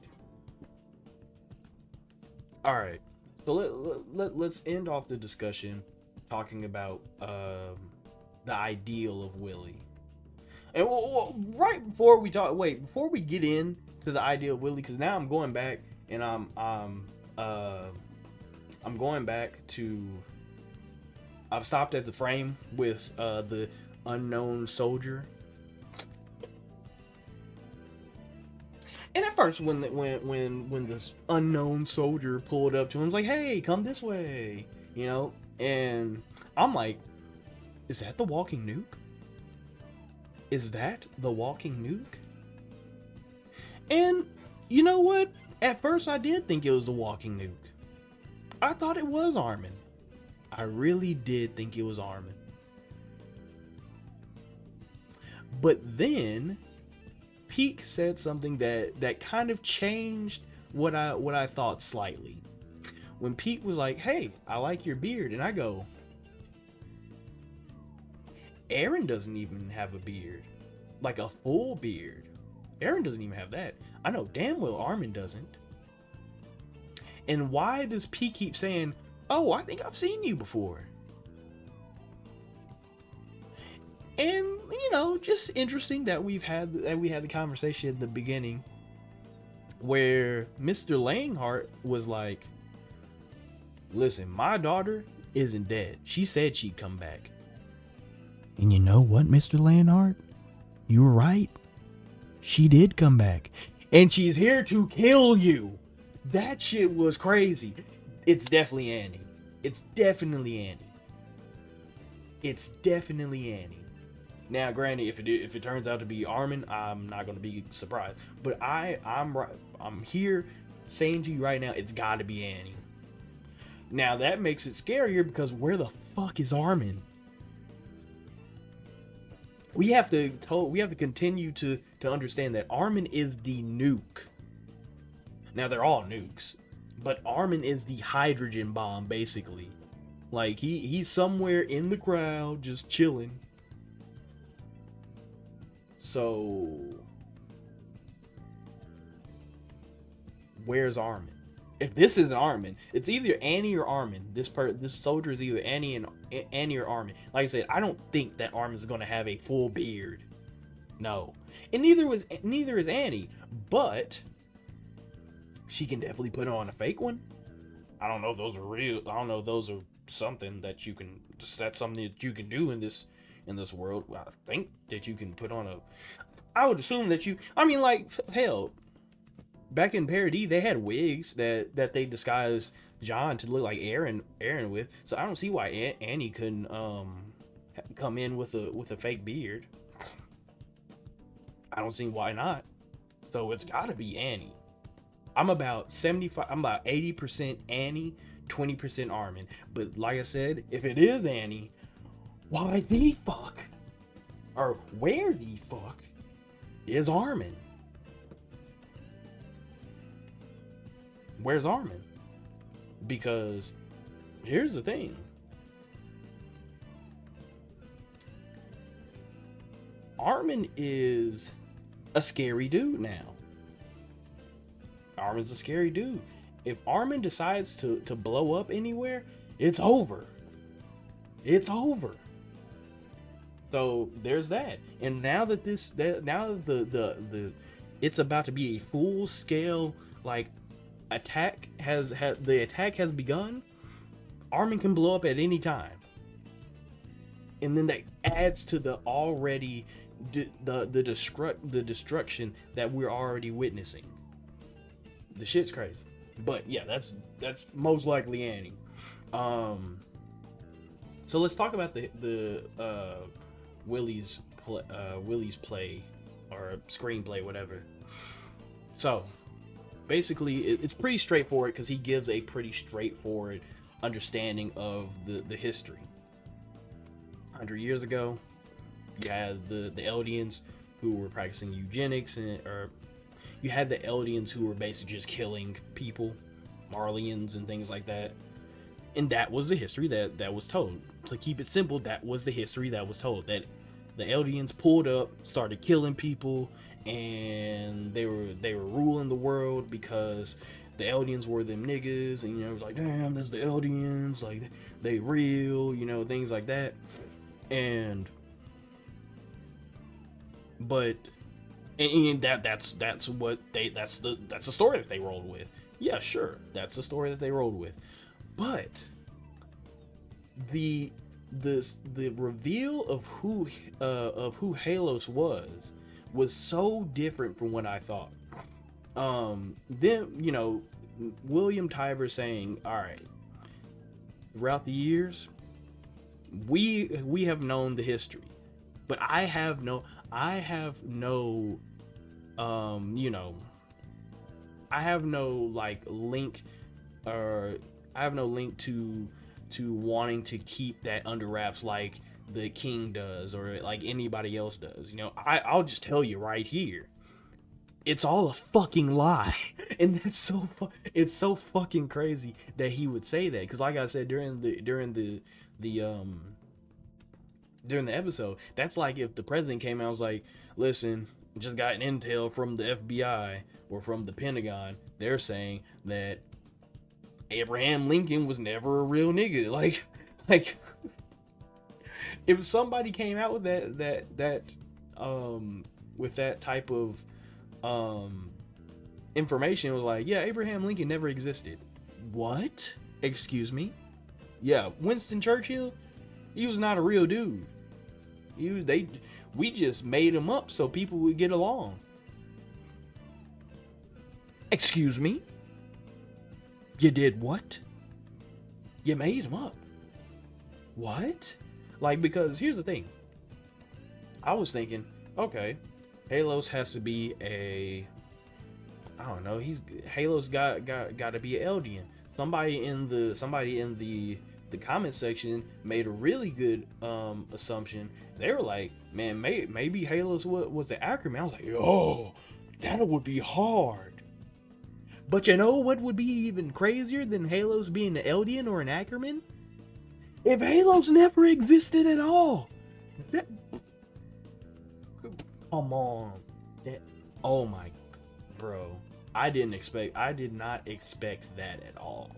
All right. So let's end off the discussion talking about the ideal of Willy. And right before we talk, before we get in to the ideal of Willy, because now I'm going back and I'm going back to. I've stopped at the frame with the unknown soldier. And at first, when this unknown soldier pulled up to him, I was like, "Hey, come this way," you know. And I'm like, "Is that the Walking Nuke? Is that the Walking Nuke?" And you know what? At first, I did think it was the Walking Nuke. I thought it was Armin. I really did think it was Armin. But then Peak said something that kind of changed what I thought slightly. When Peak was like, "Hey, I like your beard," and I go, Aaron doesn't even have a beard, like a full beard. Aaron doesn't even have that. I know damn well Armin doesn't. And why does Peak keep saying, "Oh, I think I've seen you before"? And you know, just interesting that we had the conversation at the beginning where Mr. Langhart was like, "Listen, my daughter isn't dead. She said she'd come back." And you know what, Mr. Langhart? You were right. She did come back. And she's here to kill you. That shit was crazy. It's definitely Annie. It's definitely Annie. It's definitely Annie. Now, granted, if it turns out to be Armin, I'm not gonna be surprised. But I'm here saying to you right now, it's got to be Annie. Now that makes it scarier because where the fuck is Armin? We have to continue to understand that Armin is the nuke. Now they're all nukes, but Armin is the hydrogen bomb, basically. Like he's somewhere in the crowd just chilling. So where's Armin? If this isn't Armin, it's either Annie or Armin. This soldier is either Annie or Armin. Like I said, I don't think that Armin's going to have a full beard. No, and neither is Annie. But she can definitely put on a fake one. I don't know if those are real. I don't know if those are something that you can. That's something that you can do in this world. I think that you can put on a. I would assume that you. I mean, like hell. Back in Parody, they had wigs that they disguised John to look like Aaron with. So I don't see why Annie couldn't come in with a fake beard. I don't see why not. So it's got to be Annie. I'm about 80% Annie, 20% Armin. But like I said, if it is Annie, why the fuck? Or where the fuck is Armin? Where's Armin? Because here's the thing. Armin is a scary dude now. Armin's a scary dude. If Armin decides to blow up anywhere, it's over. It's over. So there's that. And now that the it's about to be a full scale like attack has begun, Armin can blow up at any time. And then that adds to the already the destruction that we're already witnessing. The shit's crazy. But yeah, that's most likely Annie. So let's talk about the Willy's play or screenplay, whatever. So basically, it's pretty straightforward because he gives a pretty straightforward understanding of the history. 100 years ago, you had the Eldians who were practicing eugenics, or you had the Eldians who were basically just killing people, Marlians and things like that. And that was the history that was told. To keep it simple, that was the history that was told. That the Eldians pulled up, started killing people, and they were ruling the world because the Eldians were them niggas, and it was like, damn, there's the Eldians, like they real, things like that. And but and that's the story that they rolled with. Yeah, sure, that's the story that they rolled with. But the reveal of who Halos was so different from what I thought. Then William Tiber saying, all right, throughout the years we have known the history, but I have no like link, or I have no link to wanting to keep that under wraps like the king does, or like anybody else does. I'll just tell you right here, it's all a fucking lie. And that's it's so fucking crazy that he would say that, because like I said during the episode, that's like if the president came out and was like, listen, just got an intel from the FBI or from the Pentagon, they're saying that Abraham Lincoln was never a real nigga. Like if somebody came out with that with that type of information, it was like, yeah, Abraham Lincoln never existed. What? Excuse me? Yeah, Winston Churchill, he was not a real dude. We just made him up so people would get along. Excuse me? You did what? You made him up. What? Like, because here's the thing. I was thinking, okay, Halos has to be I don't know, Halos got to be an Eldian. Somebody in the comment section made a really good assumption. They were like, man, maybe Halos was an Ackerman. I was like, oh, that would be hard. But you know what would be even crazier than Halos being an Eldian or an Ackerman? If Halos never existed at all. Come on. Oh my, bro. I did not expect that at all.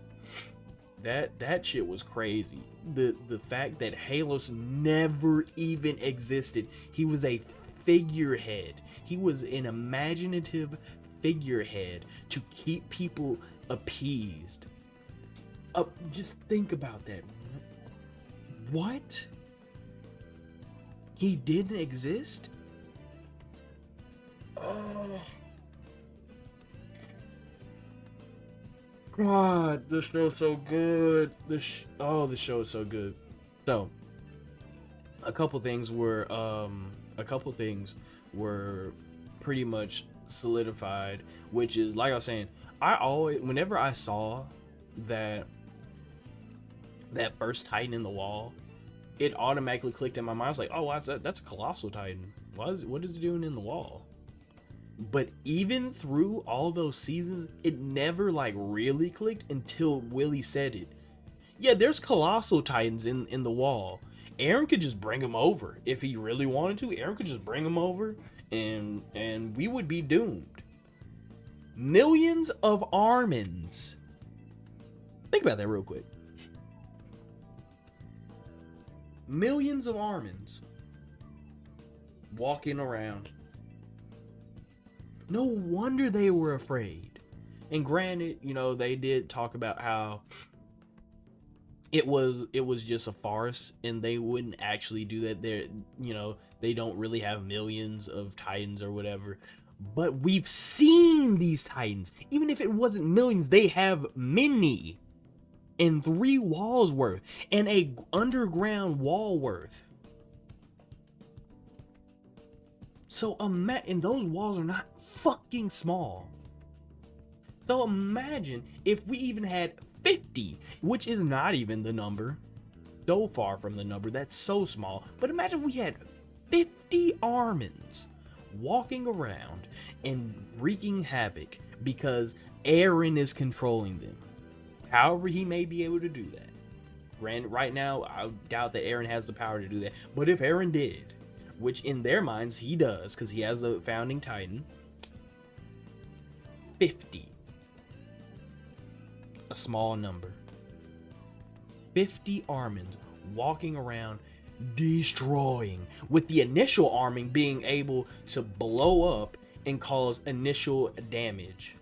That shit was crazy. The fact that Halos never even existed. He was a figurehead. He was an imaginative figurehead to keep people appeased. Just think about that. What? He didn't exist? Oh. God, this show's so good. The show is so good. So, a couple things were pretty much solidified, which is, like I was saying, whenever I saw that first Titan in the wall, it automatically clicked in my mind. I was like, oh, that's a Colossal Titan. What is it doing in the wall? But even through all those seasons, it never like really clicked until Willy said it. Yeah, there's Colossal Titans in the wall. Aaron could just bring them over if he really wanted to. Aaron could just bring them over, and we would be doomed. Millions of Armins. Think about that real quick. Millions of Armins walking around. No wonder they were afraid. And granted, they did talk about how it was just a farce, and they wouldn't actually do that. They don't really have millions of Titans or whatever. But we've seen these Titans. Even if it wasn't millions, they have many. And 3 walls worth. And a underground wall worth. So and those walls are not fucking small. So imagine if we even had 50, which is not even the number. So far from the number, that's so small. But imagine we had 50 Armins walking around and wreaking havoc because Eren is controlling them. However he may be able to do that. Right now, I doubt that Aaron has the power to do that. But if Aaron did, which in their minds he does, because he has the founding titan, 50, a small number, 50 Armins walking around destroying, with the initial arming being able to blow up and cause initial damage.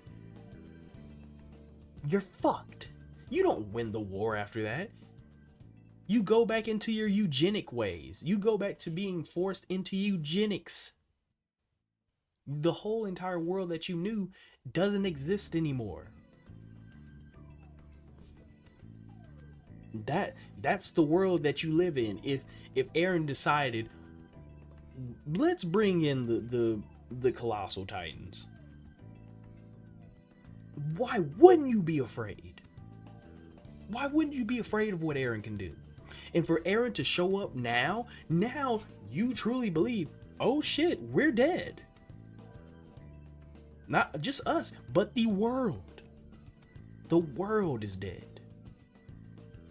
You're fucked. You don't win the war after that. You go back into your eugenic ways. You go back to being forced into eugenics. The whole entire world that you knew doesn't exist anymore. That's the world that you live in. If Aaron decided, let's bring in the colossal titans, why wouldn't you be afraid? Why wouldn't you be afraid of what Aaron can do? And for Aaron to show up now you truly believe, oh shit, we're dead. Not just us, but the world. The world is dead.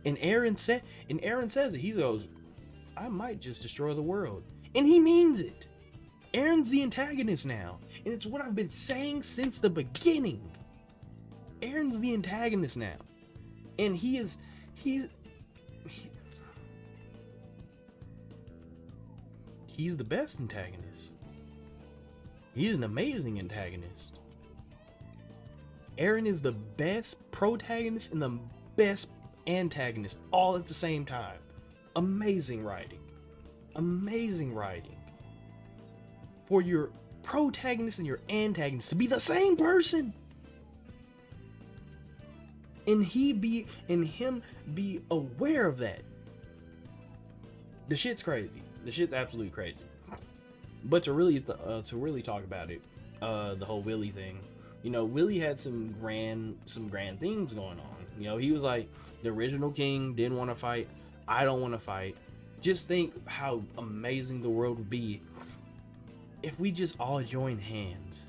And Aaron says it. He goes, I might just destroy the world. And he means it. Aaron's the antagonist now. And it's what I've been saying since the beginning. Aaron's the antagonist now. And he's the best antagonist. He's an amazing antagonist. Aaron is the best protagonist and the best antagonist all at the same time. Amazing writing. Amazing writing. For your protagonist and your antagonist to be the same person. And him be aware of that. The shit's crazy. The shit's absolutely crazy. But to really talk about it, the whole Willy thing, you know, Willy had some grand things going on. You know, he was like, the original king didn't want to fight. I don't want to fight. Just think how amazing the world would be if we just all joined hands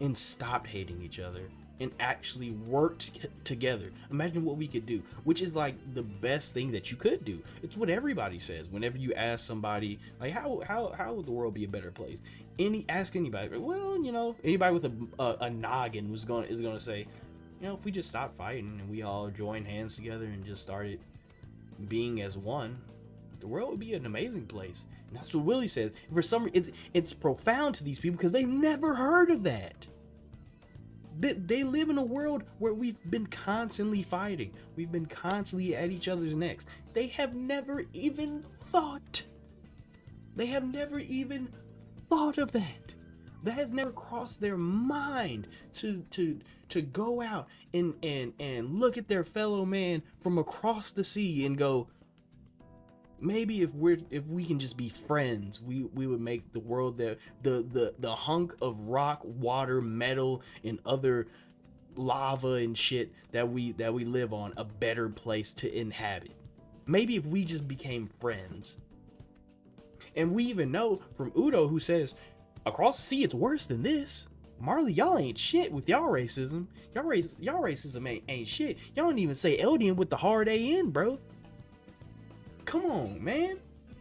and stopped hating each other and actually worked together. Imagine what we could do, which is like the best thing that you could do. It's what everybody says whenever you ask somebody, like, how would the world be a better place? Ask anybody. Well, you know, anybody with a noggin is gonna say, you know, if we just stopped fighting and we all joined hands together and just started being as one, the world would be an amazing place. And that's what Willy said. For some reason, it's profound to these people because they've never heard of that. They live in a world where we've been constantly fighting. We've been constantly at each other's necks. They have never even thought. They have never even thought of that. That has never crossed their mind to go out and look at their fellow man from across the sea and go, maybe if we can just be friends, we would make the world, the hunk of rock, water, metal, and other lava and shit that we live on a better place to inhabit. Maybe if we just became friends. And we even know from Udo, who says, across the sea it's worse than this. Marley, y'all ain't shit with y'all racism. Y'all racism ain't shit. Y'all don't even say Eldian with the hard A-N, bro. Come on, man.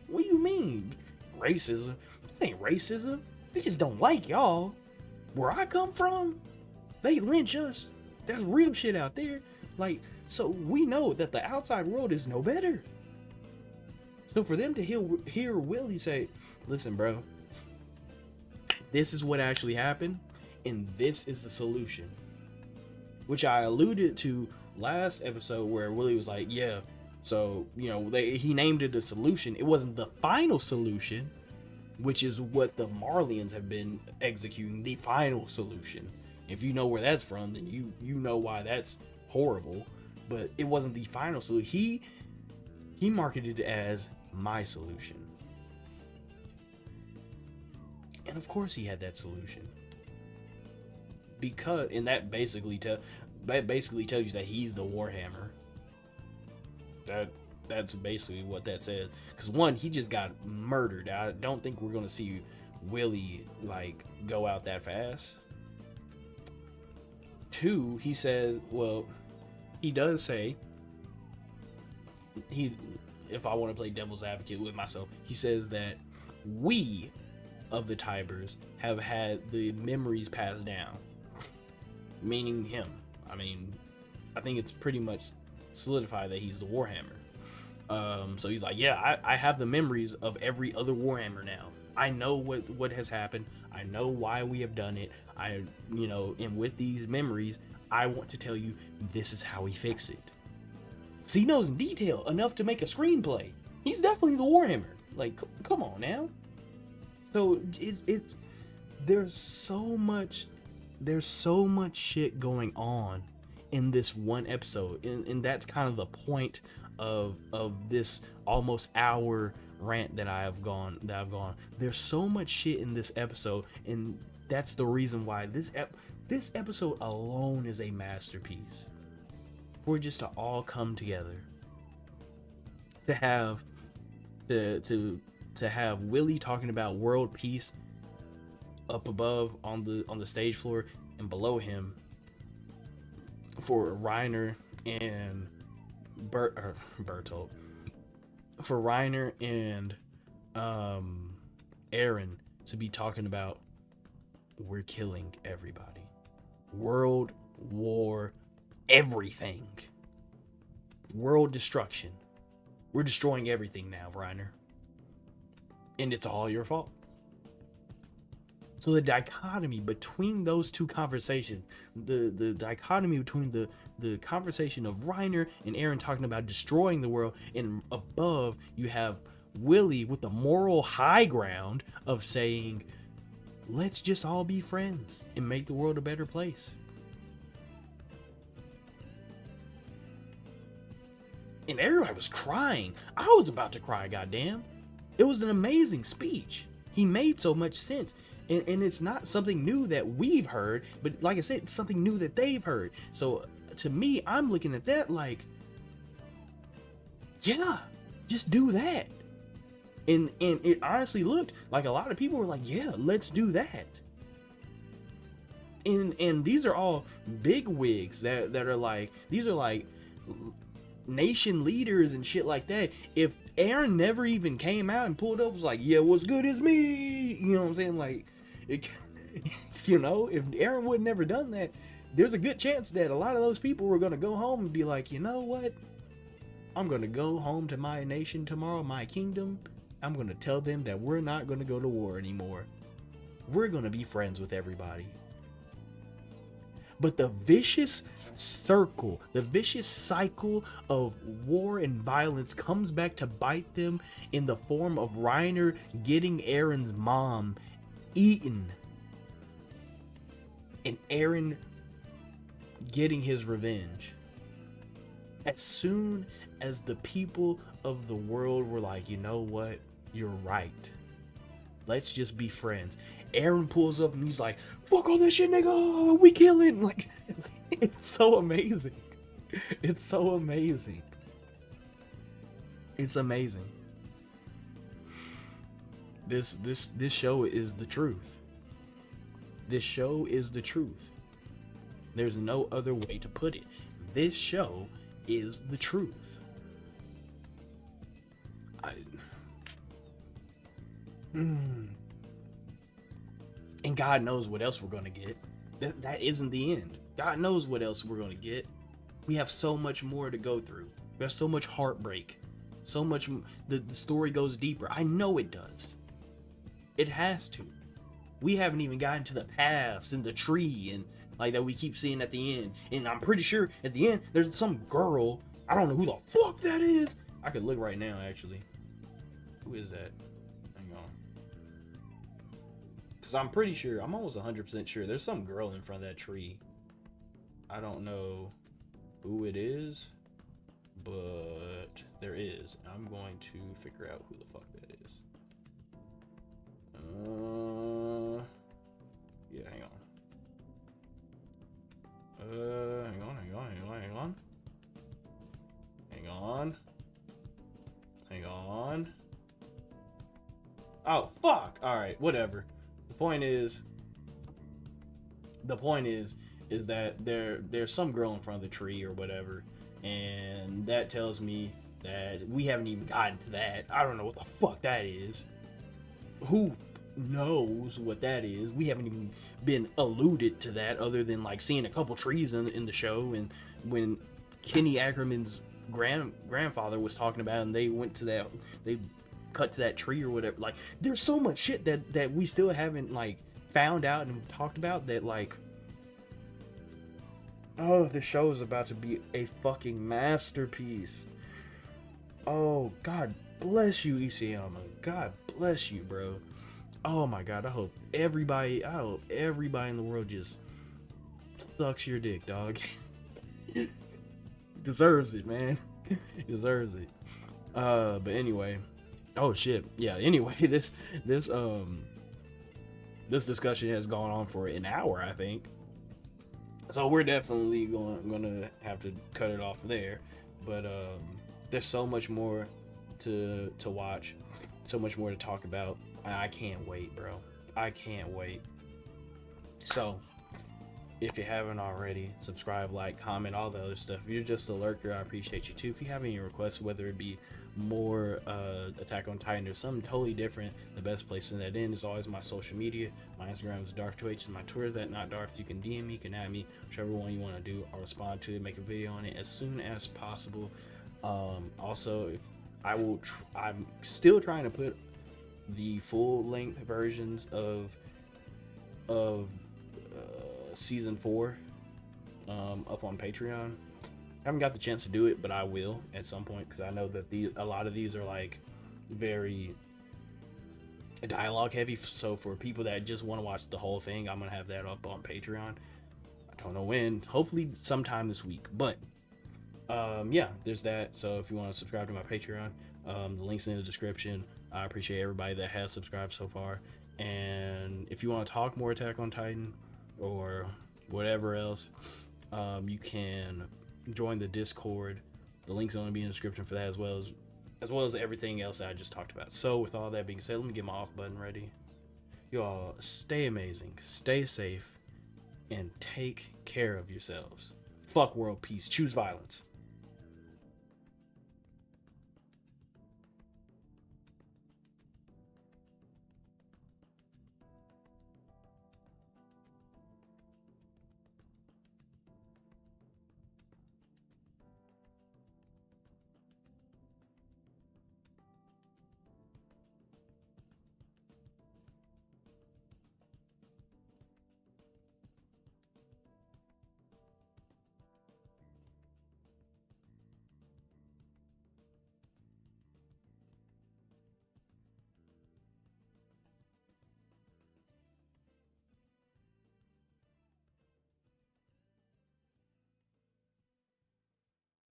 What do you mean? Racism? This ain't racism. They just don't like y'all. Where I come from, they lynch us. There's real shit out there. Like, so we know that the outside world is no better. So for them to hear Willy say, listen, bro, this is what actually happened, and this is the solution. Which I alluded to last episode where Willy was like, yeah, so, you know, he named it a solution. It wasn't the final solution, which is what the Marlians have been executing, the final solution. If you know where that's from, then you know why that's horrible. But it wasn't the final solution. He marketed it as my solution. And of course he had that solution. And that basically tells you that he's the Warhammer. That's basically what that says. Because one, he just got murdered. I don't think we're gonna see Willy like go out that fast. Two, he says, well, he does say he, if I want to play devil's advocate with myself, he says that we of the Tybers have had the memories passed down, meaning him. I mean, I think it's pretty much solidified that he's the Warhammer. So he's like, yeah, I have the memories of every other Warhammer now. I know what has happened. I know why we have done it. And with these memories, I want to tell you this is how we fix it. So he knows in detail enough to make a screenplay. He's definitely the Warhammer. Like, come on now. So it's there's so much shit going on in this one episode, and that's kind of the point of this almost hour rant that I've gone. There's so much shit in this episode, and that's the reason why this episode alone is a masterpiece. For just to all come together, to have Willy talking about world peace up above on the stage floor, and below him for Reiner and Bertolt, for Reiner and Aaron to be talking about we're killing everybody, world war, everything, world destruction. We're destroying everything now, Reiner, and it's all your fault. So the dichotomy between those two conversations, the dichotomy between the conversation of Reiner and Aaron talking about destroying the world, and above you have Willy with the moral high ground of saying, let's just all be friends and make the world a better place. And everybody was crying. I was about to cry, goddamn. It was an amazing speech. He made so much sense. And it's not something new that we've heard, but like I said, it's something new that they've heard. So to me, I'm looking at that like, yeah, just do that. And it honestly looked like a lot of people were like, yeah, let's do that. And these are all big wigs that are like, these are like nation leaders and shit like that. If Aaron never even came out and pulled up, was like, yeah, what's good is me, you know what I'm saying? Like, if Aaron would never done that, there's a good chance that a lot of those people were going to go home and be like, you know what, I'm going to go home to my nation tomorrow, my kingdom. I'm going to tell them that we're not going to go to war anymore. We're going to be friends with everybody. But the vicious circle, the vicious cycle of war and violence comes back to bite them in the form of Reiner getting Aaron's mom eaten, and Aaron getting his revenge. As soon as the people of the world were like, you know what, you're right, let's just be friends, Aaron pulls up and he's like, fuck all that shit, nigga, we killing. Like, it's so amazing. It's so amazing. It's amazing. This show is the truth. This show is the truth. There's no other way to put it. This show is the truth. And God knows what else we're going to get. That isn't the end. God knows what else we're going to get. We have so much more to go through. We have so much heartbreak. So much. The story goes deeper. I know it does. It has to. We haven't even gotten to the paths and the tree and like that we keep seeing at the end. And I'm pretty sure at the end there's some girl. I don't know who the fuck that is. I could look right now, actually. Who is that? Hang on. Because I'm pretty sure, I'm almost 100% sure there's some girl in front of that tree. I don't know who it is, but there is. I'm going to figure out who the fuck that is. Yeah, hang on. Hang on. Oh, fuck. Alright, whatever. The point is that there's some girl in front of the tree or whatever, and that tells me that we haven't even gotten to that. I don't know what the fuck that is. Who knows what that is? We haven't even been alluded to that, other than like seeing a couple trees in the show, and when Kenny Ackerman's grandfather was talking about it, and they went to that, they cut to that tree or whatever. Like, there's so much shit that we still haven't like found out and talked about, that like, oh, the show is about to be a fucking masterpiece. Oh, God bless you, Isayama. God bless you, bro. Oh my God, I hope everybody in the world just sucks your dick, dog. Deserves it, man. Deserves it. But anyway, oh shit, yeah. Anyway, this discussion has gone on for an hour, I think. So we're definitely gonna have to cut it off there. But there's so much more to watch, so much more to talk about. I can't wait, bro. I can't wait. So, if you haven't already, subscribe, like, comment, all the other stuff. If you're just a lurker, I appreciate you too. If you have any requests, whether it be more Attack on Titan or something totally different, the best place to send that in is always my social media. My Instagram is Dvrth, and my Twitter is @NotDarth. You can DM me, you can add me, whichever one you want to do. I'll respond to it, make a video on it as soon as possible. Also, if I'm still trying to put the full length versions of season 4 up on Patreon. I haven't got the chance to do it, but I will at some point, because I know that a lot of these are like very dialogue heavy. So for people that just want to watch the whole thing, I'm gonna have that up on Patreon. I don't know when, hopefully sometime this week, but yeah, there's that. So if you want to subscribe to my Patreon, the link's in the description. I appreciate everybody that has subscribed so far. And if you want to talk more Attack on Titan or whatever else, you can join the Discord. The link's going to be in the description for that, as well as everything else that I just talked about. So with all that being said, let me get my off button ready. You all stay amazing, stay safe, and take care of yourselves. Fuck world peace. Choose violence.